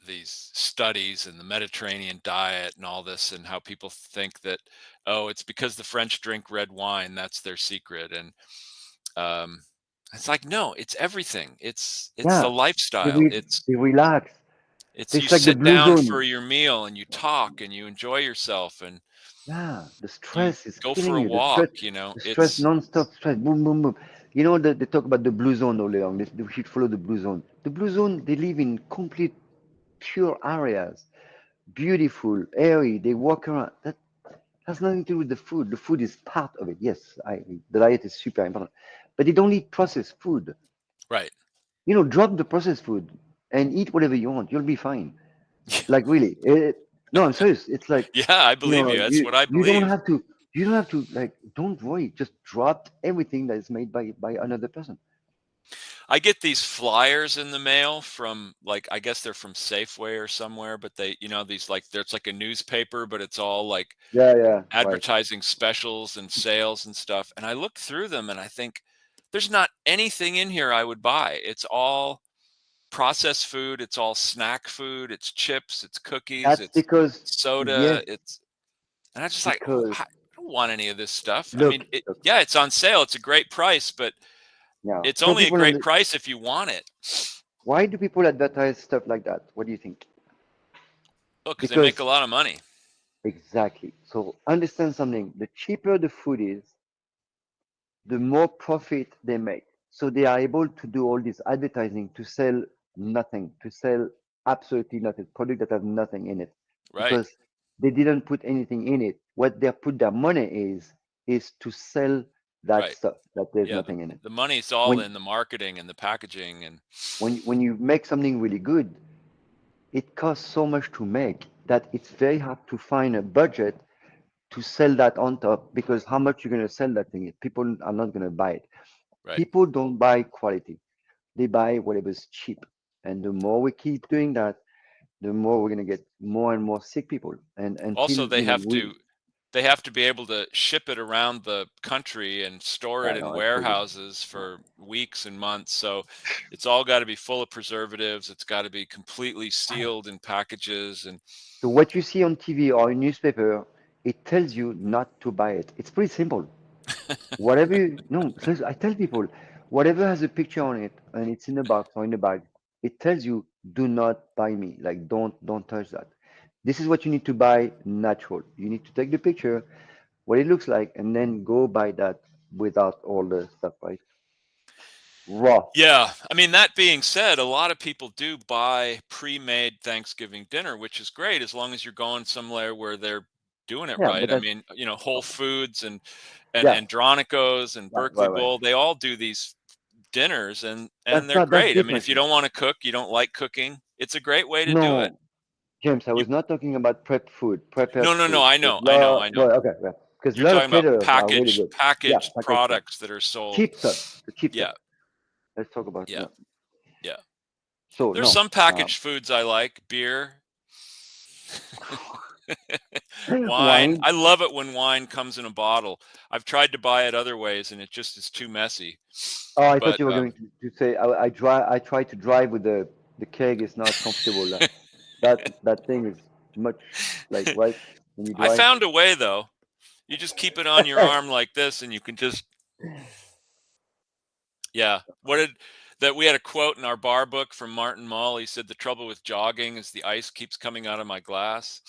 these studies and the Mediterranean diet and all this, and how people think that, oh, it's because the French drink red wine, that's their secret. And um, it's like, no, it's everything. It's the Yeah, they lifestyle. re they relax. It's you It's like the sit blue down for zone. your meal and you talk and you enjoy yourself and Yeah, the you stress is go for killing a you. walk. You know, The stress, it's non-stop stress, boom, boom, boom. They talk about the blue zone all day long. They should follow the blue zone. The blue zone, they live in complete pure areas, beautiful, airy. They walk around. That has nothing to do with the food. The food is part of it. Yes, the diet is super important, but they don't eat processed food. right. Drop the processed food and eat whatever you want. You'll be fine. Like really, no, I'm serious. It's like, Yeah, I believe you. That's you what I you don't believe. have to like don't worry. Just drop everything that is made by another person. I get these flyers in the mail from, like, I guess they're from Safeway or somewhere, but they, these, like, there's like a newspaper, but it's all like Yeah, yeah, right. advertising specials and sales and stuff. And I look through them and I think there's not anything in here I would buy. It's all processed food, it's all snack food, it's chips, it's cookies, That's it's because soda, yes, and I just like, oh, because I don't want any of this stuff. I mean, look, yeah, it's on sale, it's a great price, but yeah. it's Some only a people on great the price if you want it. Why do people advertise stuff like that? What do you think? Look, because they make a Because lot of money. exactly. So understand something. The cheaper the food is, the more profit they make. So they are able to do all this advertising to sell nothing, to sell absolutely nothing, product that have nothing in it, Right, because they didn't put anything in it. What they put their money is to sell that right. stuff that there's Yeah, nothing in it. the money's all When in the marketing and the packaging and when you make something really good, it costs so much to make that it's very hard to find a budget to sell that on top, because how much you're going to sell that thing? People are not going to buy it. right. People don't buy quality. They buy whatever's cheap. And the more we keep doing that, the more we're going to get more and more sick people. And until, Also, they have to be able to ship it around the country and store it I in know, it's crazy. warehouses for weeks and months. So it's all got to be full of preservatives. It's got to be completely sealed in packages and So what you see on TV or in newspaper, it tells you not to buy it. It's pretty simple. Whatever no, I tell people, whatever has a picture on it and it's in a box or in a bag, it tells you do not buy me. Like don't touch that. This is what you need to buy natural. You need to take the picture, what it looks like, and then go buy that without all the stuff, right? Raw. yeah, I mean, that being said, a lot of people do buy pre-made Thanksgiving dinner, which is great as long as you're going somewhere where they're doing it Yeah, but right. I that's mean, Whole Foods and yeah, Andronico's and right, Berkeley right, right. Bowl, they all do these dinners and they're That's great. I mean, different. if you don't want to cook, you don't like cooking, it's a great way to do it. No, James, I You was not talking about prepared No, no, no, food. I Because know. I know. I know. well, okay, yeah. Because a You're lot of talking about caterers are really packaged good. Yeah, packaged packaged stuff, products that are sold. cheap stuff, the cheap stuff. Yeah, Let's talk about yeah, yeah. yeah. So There's no, some packaged foods I like, beer, wine. wine. I love it when wine comes in a bottle. I've tried to buy it other ways and it just is too messy. Oh, I thought But you were going to say I try to drive with the keg is not comfortable. That thing is much like right when you I drive. found a way though. You just keep it on your arm like this and you can just yeah. What did that we had a quote in our bar book from Martin Mull. He said the trouble with jogging is the ice keeps coming out of my glass.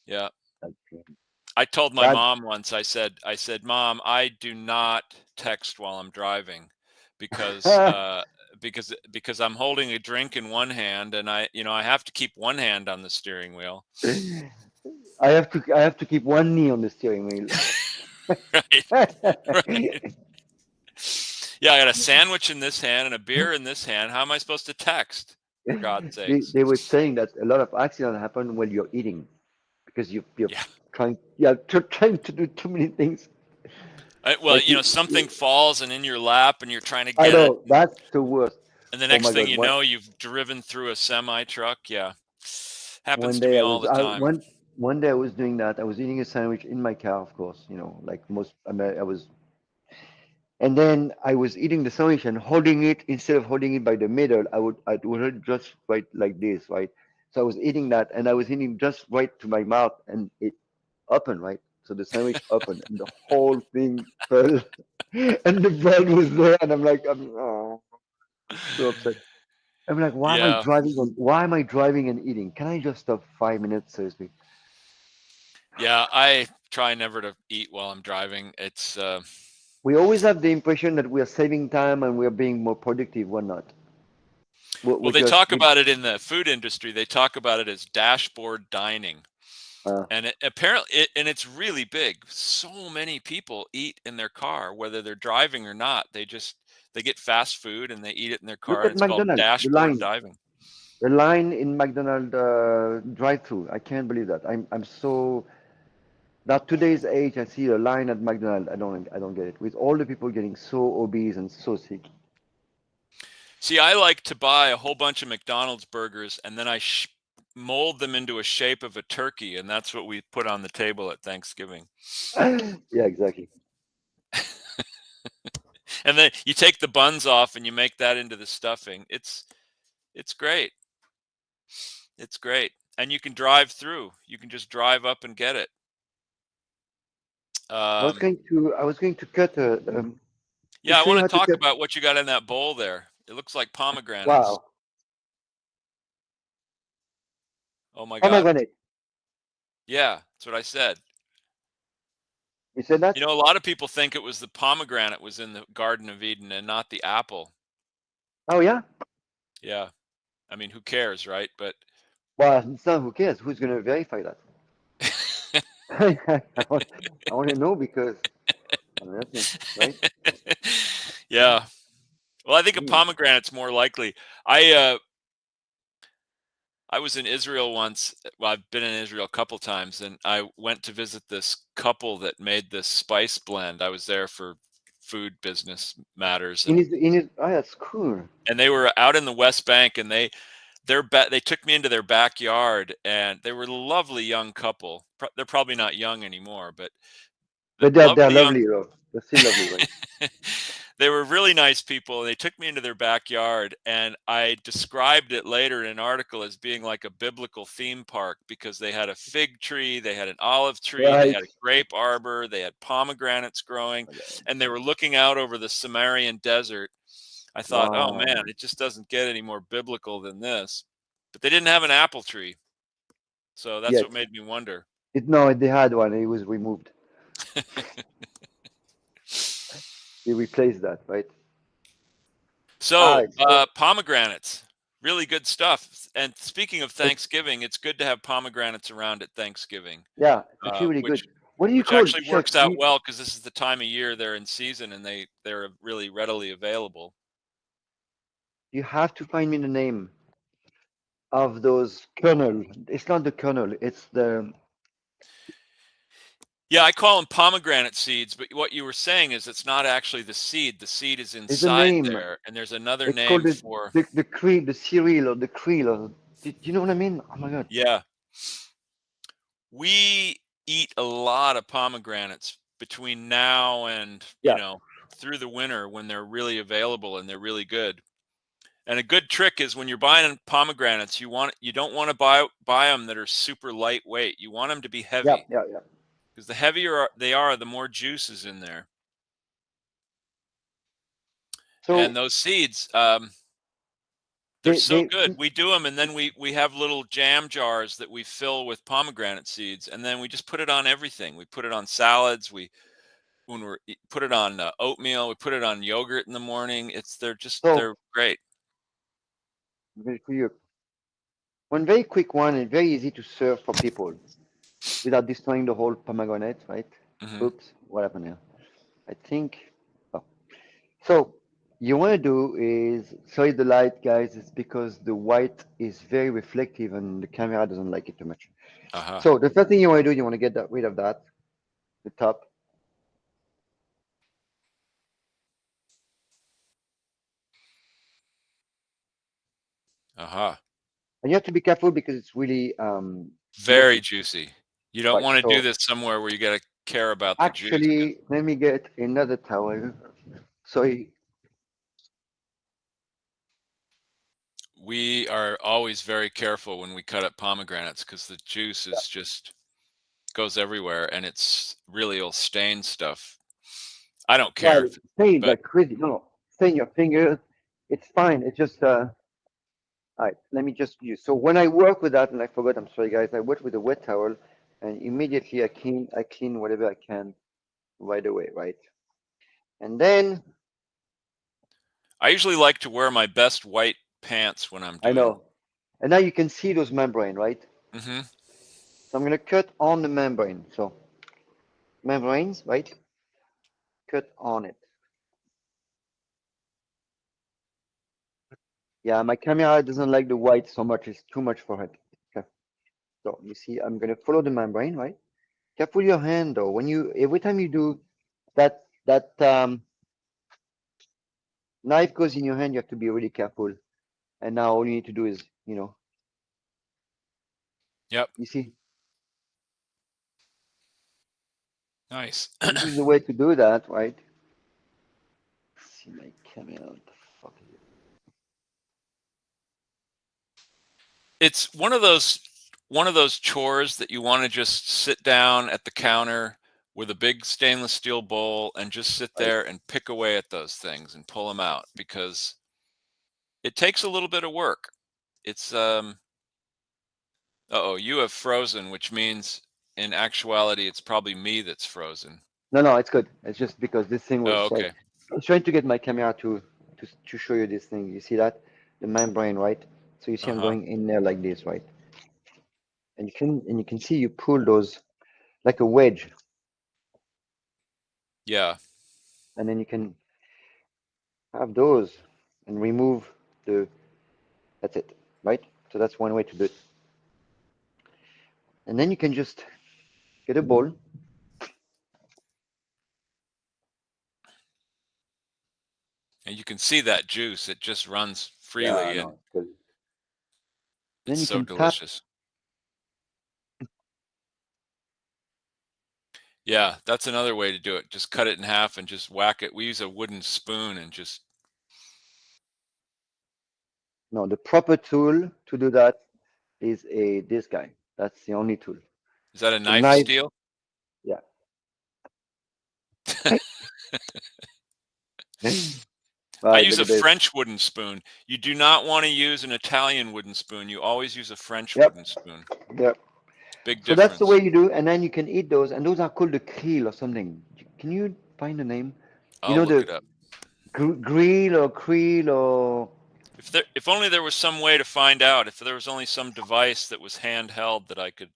Yeah. I told my That mom once, I said, Mom, I do not text while I'm driving because because I'm holding a drink in one hand and I have to keep one hand on the steering wheel. I have to keep one knee on the steering wheel. Right. Right. Yeah, I got a sandwich in this hand and a beer in this hand. How am I supposed to text? For God's sakes. They were saying that a lot of accidents happen while you're eating because you're Yeah. trying to do too many things. Well, Like something falls and in your lap and you're trying to I get it. know that's the worst. And the Oh next my thing God! you know, you've driven through a semi truck. Yeah. Happens One to day me I all was the time. one day I was doing that. I was eating a sandwich in my car, of course. Like most. I mean, I was. And then I was eating the sandwich and holding it instead of holding it by the middle. I would hold it just right like this, right? So I was eating that, and I was eating just right to my mouth, and it opened, right? So the sandwich opened, and the whole thing fell, and the bread was there, and oh, so upset. I'm like, Yeah. why am I driving and eating? Can I just stop 5 minutes, seriously? Yeah, I try never to eat while I'm driving. It's We always have the impression that we are saving time and we are being more productive. We're not. well, We're they just talk about it in the food industry. They talk about it as dashboard dining. uh, And and it's really big. So many people eat in their car, whether they're driving or not. They get fast food and they eat it in their look car, and at it's called McDonald's. The dashboard line, diving. the line in McDonald's drive-through. I can't believe that. I'm so that today's age. I see a line at McDonald's. I don't get it. With all the people getting so obese and so sick. See, I like to buy a whole bunch of McDonald's burgers and then mold them into a shape of a turkey, and that's what we put on the table at Thanksgiving. Yeah, exactly. And then you take the buns off and you make that into the stuffing. It's great. It's great. And you can drive through. You can just drive up and get it. Um, I was going to cut to yeah, I show you want how to to talk cut. about what you got in that bowl there. It looks like pomegranates. Wow, Oh my God. pomegranate. Yeah, that's what I said. You said that? You know, a lot of people think it was the pomegranate was in the Garden of Eden and not the apple. Oh yeah. Yeah. I mean, who cares, right? But Well, it's not. Who cares? Who's going to verify that? I want, I want to know because I mean, that's right. yeah. Well, I think a Mm. pomegranate's more likely. I uh I was in Israel once. Well, I've been in Israel a couple times, and I went to visit this couple that made this spice blend. I was there for food business matters, Oh, that's cool. and they were out in the West Bank, and they took me into their backyard, and they were a lovely young couple. They're probably not young anymore, but the But they're lovely young lovely, though. They're still lovely, right? they were really nice people. They took me into their backyard, and I described it later in an article as being like a biblical theme park because they had a fig tree, they had an olive tree, they Right. had a grape arbor, they had pomegranates growing, and they were looking out over the Samarian desert. I thought, oh man, Wow. it just doesn't get any more biblical than this. But they didn't have an apple tree, so that's what Yet. made me wonder. No, they had one. It was removed. They replaced that, right? All So, right. So, pomegranates, really good stuff. And speaking of Thanksgiving, it's good to have pomegranates around at Thanksgiving, yeah, it's actually really good. which What do you call actually chef? works out well because this is the time of year they're in season and they're really readily available. You have to find me the name of those kernel. It's not the kernel. Yeah, I call them pomegranate seeds, but what you were saying is it's not actually the seed. The seed is It's a inside name. there, and there's another It's called name for, the creel, the cereal or the creel. Or, do you know what I mean? Oh my God. yeah. We eat a lot of pomegranates between now and, Yeah. through the winter when they're really available and they're really good. And a good trick is when you're buying pomegranates, you don't want to buy them that are super lightweight. You want them to be Yeah. heavy Yeah. Yeah. because the heavier they are, the more juice is in there. And So those seeds, they're they so they good. We do them, and then we have little jam jars that we fill with pomegranate seeds, and then we just put it on everything. We put it on salads. Put it on oatmeal. We put it on yogurt in the morning. so They're great. for you, one very quick one and very easy to serve for people without destroying the whole pomegranate, right? Hmm. Oops, what happened here? I think. Oh. So you want to do is sorry the light, guys. It's because the white is very reflective and the camera doesn't like it too much. Uh-huh. So the first thing you want to do, you want to get rid of that, the top. Uh-huh. And you have to be careful because it's really Very juicy. juicy. You don't Right. want to do So this somewhere where you got to care about the juice. actually, let me get another towel. Sorry. We are always very careful when we cut up pomegranates because the juice is just goes everywhere and it's really will stain stuff. I don't Yeah, care, it stains but like crazy. No, no, stain your fingers. It's fine. It's just all right. Let me just use. So when I work with that, and I forgot, I'm sorry, guys. I work with a wet towel, and immediately I clean whatever I can right away, right? And then I usually like to wear my best white pants when I'm I doing. know. And now you can see those membrane, right? Hmm. So I'm gonna cut on the membrane. So membranes, right? Cut on it. Yeah, my camera doesn't like the white so much. It's too much for it. Okay. So you see, I'm gonna follow the membrane, right? Careful your hand though. When you every time you do that knife goes in your hand, you have to be really careful. And now all you need to do is, Yep. you see, Nice. this is the way to do that, right? See my camera. What the fuck is it? It's one of those chores that you want to just sit down at the counter with a big stainless steel bowl and just sit Right? there and pick away at those things and pull them out because it takes a little bit of work. It's uh-oh, you have frozen, which means in actuality it's probably me that's frozen. No, no, it's good. It's just because this thing Oh, was like okay. I was trying to get my camera to show you this thing. You see that? The membrane, right? So you see I'm Uh-huh. going in there like this, right? And you can see you pull those like a wedge, Yeah. and then you can have those and remove the that's it, right? So that's one way to do it. And then you can just get a bowl. And you can see that juice. It just runs Yeah, freely no, and it's good. it's Then you so can tap. delicious. Yeah, that's another way to do it. Just cut it in half and just whack it. We use a wooden spoon and just No, the proper tool to do that is a this guy. That's the only tool. is that a The knife knife, steel? yeah. I Right, use look a at this. French wooden spoon. You do not want to use an Italian wooden spoon. You always use a French Yep, wooden spoon. yep. Big So that's the difference. way you do, and then you can eat those, and those are called the krill or something. Can you find the name? You I'll know look the it up. grill or krill or If only there was some way to find out. If there was only some device that was handheld that I could.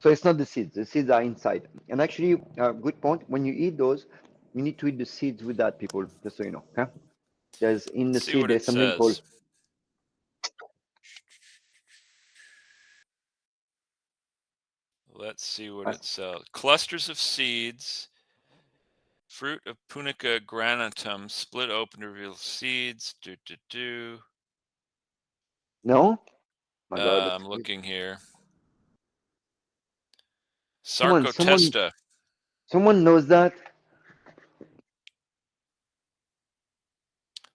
So it's not the seeds. The seeds are inside. And actually, good point. When you eat those, you need to eat the seeds with that, people. Just so you know. Okay? There's in the See seed. what There's it something called. says. Let's see what Uh, it says. Clusters of seeds. Fruit of Punica granatum, split open to reveal seeds. Do do do. no. My God, that's I'm crazy. looking here. Someone, someone, Sarcotesta. someone knows that.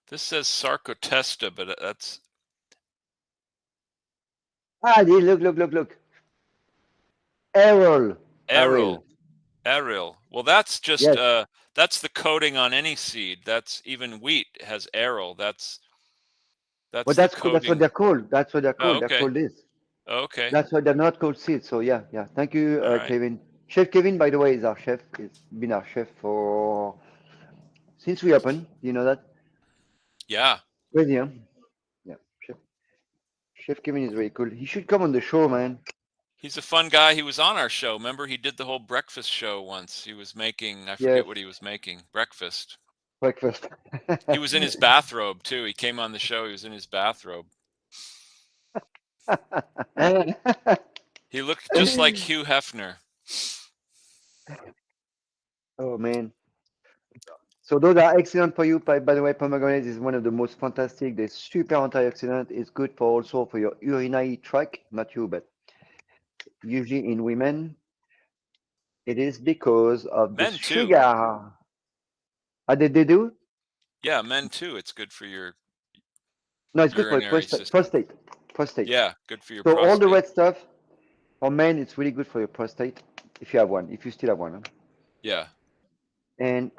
This says Sarcotesta, but that's Ah, look, look, look, look. Errol. Eril. Errol. Eril. Well, that's just Yes. that's the coating on any seed. That's even wheat has Eril. But That's the that's cool. That's what coating. they're called. That's what they're Oh, called. They're okay. called this. Oh, okay. That's why they're not called seeds. So yeah, yeah. Thank you, All right. Kevin. Chef Kevin, by the way, is our chef. He's been our chef for since we opened. Do you know that? Yeah. Crazy, huh? Yeah. Chef Kevin is very cool. He should come on the show, man. He's a fun guy. He was on our show. Remember, he did the whole breakfast show once. He was making, I forget Yes, what he was making, breakfast. breakfast. He was in his bathrobe too. He came on the show. He was in his bathrobe. He looked just like Hugh Hefner. Oh man. So those are excellent for you. By the way, pomegranate is one of the most fantastic. They're super antioxidant. It's good for also for your urinary tract, not you, but usually in women. It is because of the Men too. sugar. They do? Yeah, men too. It's good for your No, it's good for your urinary prostate. system. Prostate. Prostate. Yeah, good for your So all the prostate. red stuff for men, it's really good for your prostate if you have one, if you still have one. Huh? Yeah. And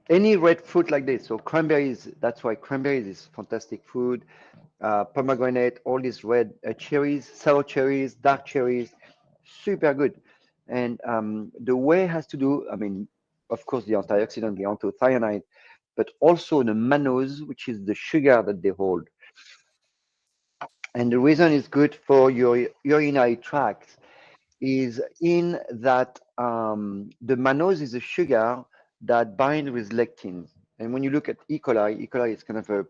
any red fruit like this. So cranberries, that's why cranberries is fantastic food. Pomegranate, all these red cherries, sour cherries, dark cherries, super good. And the whey has to do, I mean, of course, the antioxidant, the anthocyanide, but also the mannose, which is the sugar that they hold. And the reason it's good for your urinary tract is in that the mannose is a sugar that binds with lectins. And when you look at E. coli is kind of a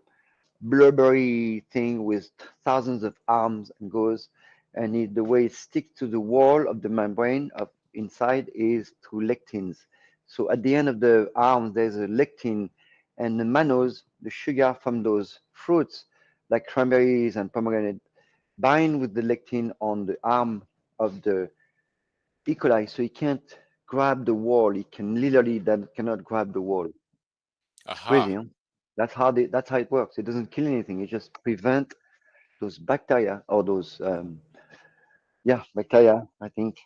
blubbery thing with thousands of arms and goes, and the way it sticks to the wall of the membrane of inside is through lectins. So at the end of the arms, there's a lectin, and the mannose, the sugar from those fruits, like cranberries and pomegranate, bind with the lectin on the arm of the E. coli, so he can't grab the wall. He can literally then cannot grab the wall. It's crazy, Aha. huh? That's how it works. It doesn't kill anything. It just prevent those bacteria or those yeah bacteria, I think,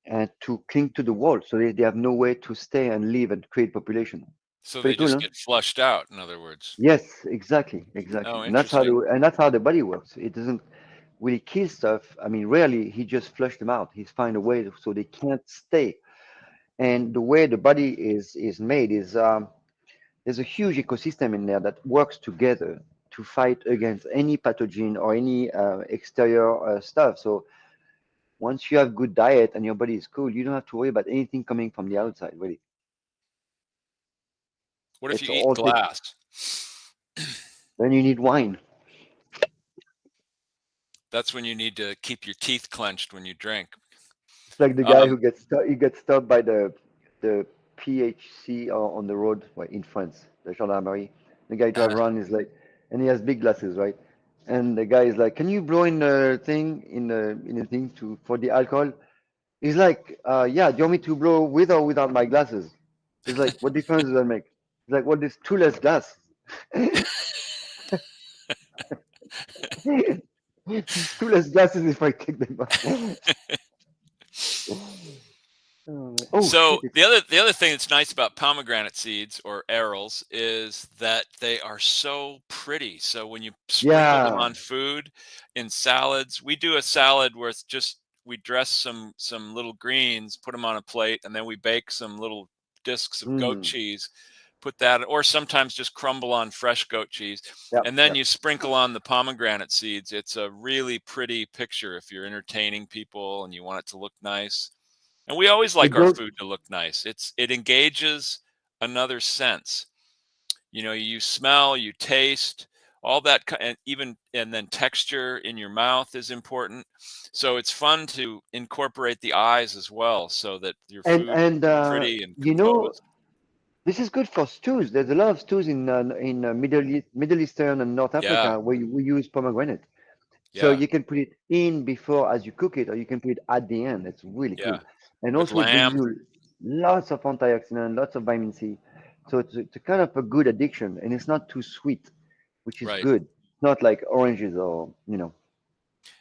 and to cling to the wall, so they have no way to stay and live and create population. So Pretty they cool, just huh? get flushed out, in other words. Yes, exactly, exactly. Oh, And that's how interesting. the body works. It doesn't really kill stuff. I mean, rarely he just flush them out. He's find a way so they can't stay. And the way the body is made is there's a huge ecosystem in there that works together to fight against any pathogen or any exterior stuff. So once you have good diet and your body is cool, you don't have to worry about anything coming from the outside, really. What if you It's eat all taken. glass? Then you need wine. That's when you need to keep your teeth clenched when you drink. It's like the guy Um, who he gets stopped by the PHC on the road in France, the gendarmerie. The guy drive uh, around is like, and he has big glasses, right? And the guy is like, "Can you blow in the thing in the thing to for the alcohol?" He's like, "Yeah, do you want me to blow with or without my glasses?" He's like, "What difference does that make?" He's like, "Well, there's two less glass." There's two less glasses if I take them off. Oh so shit! It's the other thing that's nice about pomegranate seeds or arils is that they are so pretty. So when you sprinkle them yeah. on food, in salads, we do a salad where it's just we dress some little greens, put them on a plate, and then we bake some little discs of goat Mm. cheese, put that, or sometimes just crumble on fresh goat cheese, Yep. and then Yep. you sprinkle on the pomegranate seeds. It's a really pretty picture if you're entertaining people and you want it to look nice. And we always It like our goes. food to look nice. It engages another sense. You smell, you taste, all that, and even and then texture in your mouth is important. So it's fun to incorporate the eyes as well, so that your food And looks pretty and you know, composed. this is good for stews. There's a lot of stews in Middle Eastern and North Yeah, Africa where we use pomegranate. So yeah, you can put it in before as you cook it, or you can put it at the end. It's really yeah. cool. And With also it gives lamb, you lots of antioxidant, lots of vitamin C. So it's a kind of a good addiction, and it's not too sweet, which is right. good. Not like oranges or, you know.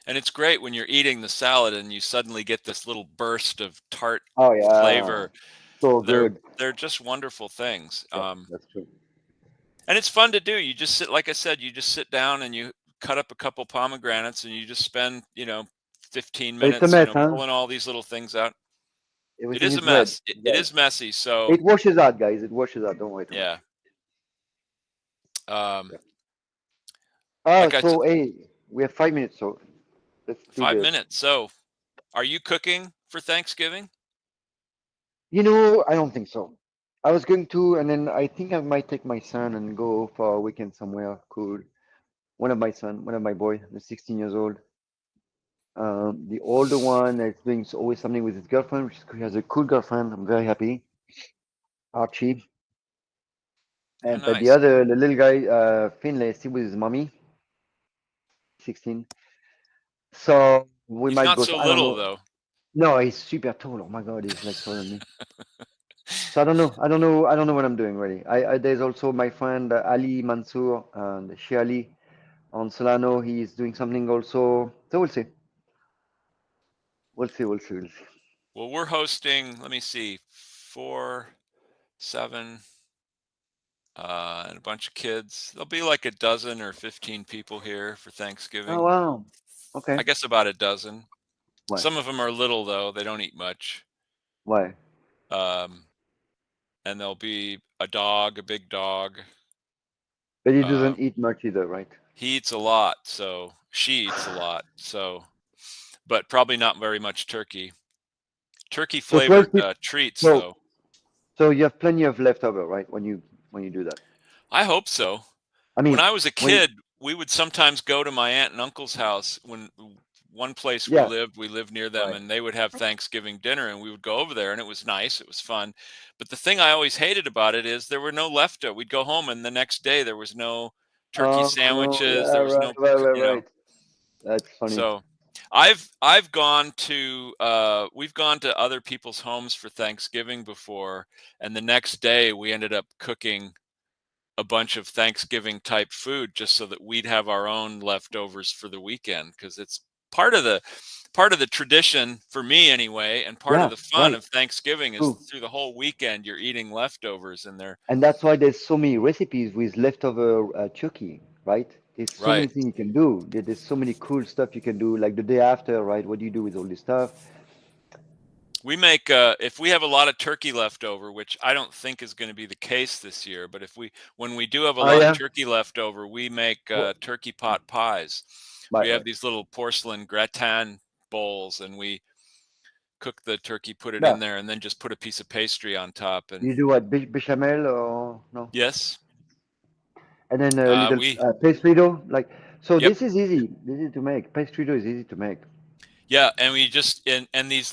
And it's great when you're eating the salad and you suddenly get this little burst of tart Oh yeah, flavor. so They're good. they're just wonderful things. Yeah, that's true. And it's fun to do. You just sit, like I said, you just sit down and you cut up a couple pomegranates and you just spend, 15 But it's a minutes, mess, huh? pulling all these little things out. It Everything is a is red. mess. It Yeah. is messy. So, It washes out, guys. It washes out. Don't worry too much. yeah. Um, Yeah. Ah, like I said, so hey, we have 5 minutes, so let's do 5 minutes. So, are you cooking for Thanksgiving? I don't think so. I was going to, and then I think I might take my son and go for a weekend somewhere cool. One of my boy, the 16 years old. The older one is doing always something with his girlfriend, which is, he has a cool girlfriend. I'm very happy. Archie. Oh, And but nice. the little guy, Finlay, is still with his mommy, 16. So we He's might not go. so I don't little know. though. No, he's super tall. Oh my God, he's like taller than me. So I don't know. I don't know. I don't know what I'm doing really. There's also my friend Ali Mansour and Shiali on Solano. He's doing something also. So we'll see. We'll see. We'll see. We'll see. Well, we're hosting, let me see, 4, 7, and a bunch of kids. There'll be like a dozen or 15 people here for Oh Thanksgiving. wow. Okay. I guess about a dozen. Why? Some of them are little though; they don't eat much. Why? Um, and there'll be a dog, a big dog. But he Uh, doesn't eat much either, right? he eats a lot, so she eats a lot. So, but probably not very much turkey. Turkey So 12 flavored people. treats, So though. so you have plenty of leftover, right? When you do that. I hope so. I When mean, I was a when kid, we would sometimes go to my aunt and uncle's house when one place yeah, we lived near them, right. and they would have Thanksgiving dinner, and we would go over there, and it was nice, it was fun. But the thing I always hated about it is there were no leftover. We'd go home, and the next day there was no turkey Oh no, sandwiches, yeah, there was right, no, right, right, right. That's funny. so I've gone to we've gone to other people's homes for Thanksgiving before, and the next day we ended up cooking a bunch of Thanksgiving type food just so that we'd have our own leftovers for the weekend, because it's part of the part of the tradition for me anyway, and part of Yeah, the fun right. of Thanksgiving is True. through the whole weekend you're eating leftovers and they're And that's why there's so many recipes with leftover turkey, right? There's so many right. things you can do. There's so many cool stuff you can do, like the day after, right? What do you do with all this stuff? We make if we have a lot of turkey left over, which I don't think is going to be the case this year, but if we when we do have a Oh lot of yeah. turkey left over, we make What? turkey pot pies. We Right, have right. these little porcelain gratin bowls, and we cook the turkey, put it Yeah. in there, and then just put a piece of pastry on top. And You do what? Bechamel or no? yes, And then a little we pastry dough, like so. yep, This is easy. This is to make. Pastry dough is easy to make. yeah, and we just and these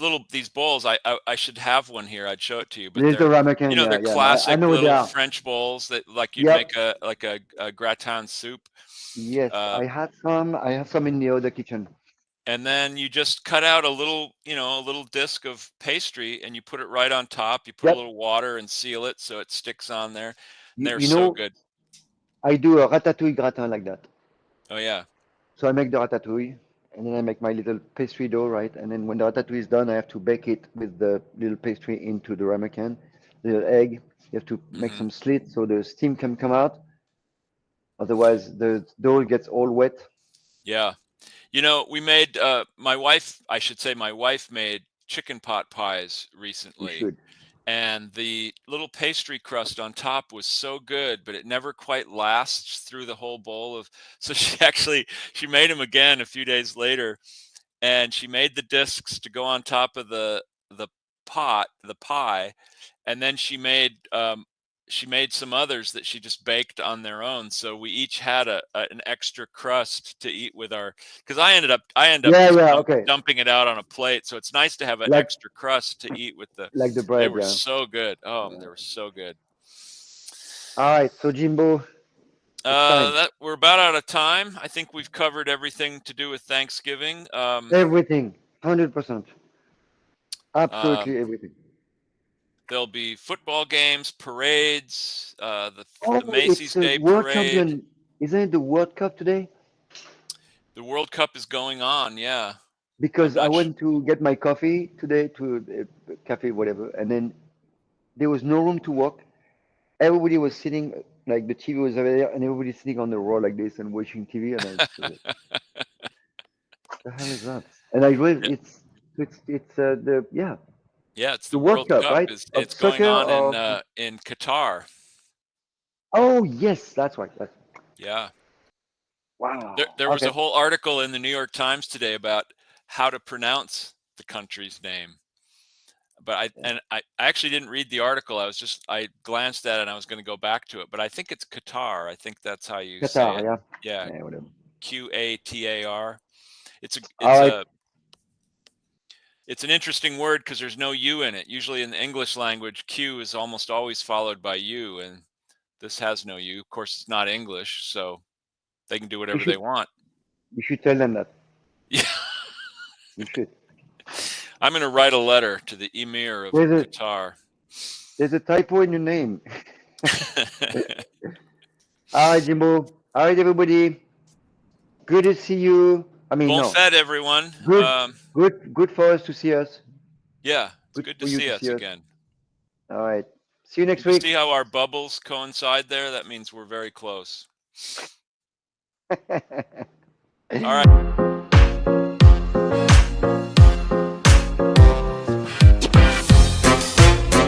bowls. I should have one here. I'd show it to you, but Little ramekin, they're yeah, yeah. I classic know what they little are. French bowls that like you'd Yep. make a gratin soup. Yes, Uh, I had some. I have some in the other kitchen. and then you just cut out a little, a little disc of pastry, and you put it right on top. You put a Yep. little water and seal it so it sticks on there, and You, they're you so know, good. I do a ratatouille gratin like that. Oh yeah. So I make the ratatouille, and then I make my little pastry dough, right? And then when the ratatouille is done, I have to bake it with the little pastry into the ramekin, little egg. You have to make Hmm. some slits so the steam can come out. Otherwise, the dough gets all wet. Yeah. We made I should say my wife made chicken pot pies You recently, should. and the little pastry crust on top was so good, but it never quite lasts through the whole bowl of so she made them again a few days later, and she made the discs to go on top of the the pie, and then she made some others that she just baked on their own. So we each had an extra crust to eat with our because I end up Yeah, just yeah, okay. dumping it out on a plate. So it's nice to have an Like extra crust to eat with the. like the They bread, were yeah. so good. Oh, Yeah. they were so good. All right, so Jimbo, it's time. That we're about out of time. I think we've covered everything to do with Thanksgiving. Everything, 100%. Um, Absolutely everything. there'll be football games, parades, the Oh, it's Macy's a Day World Parade. Champion. Isn't it the World Cup today? The World Cup is going on. Yeah, I'm Because I not. went to get my coffee today to cafe, whatever, and then there was no room to walk. Everybody was sitting, like the TV was over there, and everybody sitting on the road like this and watching TV. And I was like, the hell is that? And I realized Yeah, it's the yeah yeah. It's the the World World Cup, Cup. right? Of It's going soccer on or in Qatar. oh yes, that's right. That's Yeah, wow. there was a Okay. whole article in the New York Times today about how to pronounce the country's name. But Yeah. I actually didn't read the article. I glanced at it and I was going to go back to it, but I think it's Qatar. I think that's how you say Qatar, it. yeah. Yeah, Yeah, whatever. Qatar. All right. It's an interesting word because there's no U in it. Usually in the English language, Q is almost always followed by U, and this has no U. Of course, it's not English, so they can do You whatever they should want. you should tell them that. Yeah. You should. I'm going to write a letter to the Emir of There's a Qatar. there's a typo in your name. All right, Jimbo. All right, everybody. Good to see you. I mean, Bon no. fête, everyone. Good for us to see us. Yeah, it's Good good for to you see to us see us. again. All right. See you next You see week. how our bubbles coincide there? That means we're very close. All right.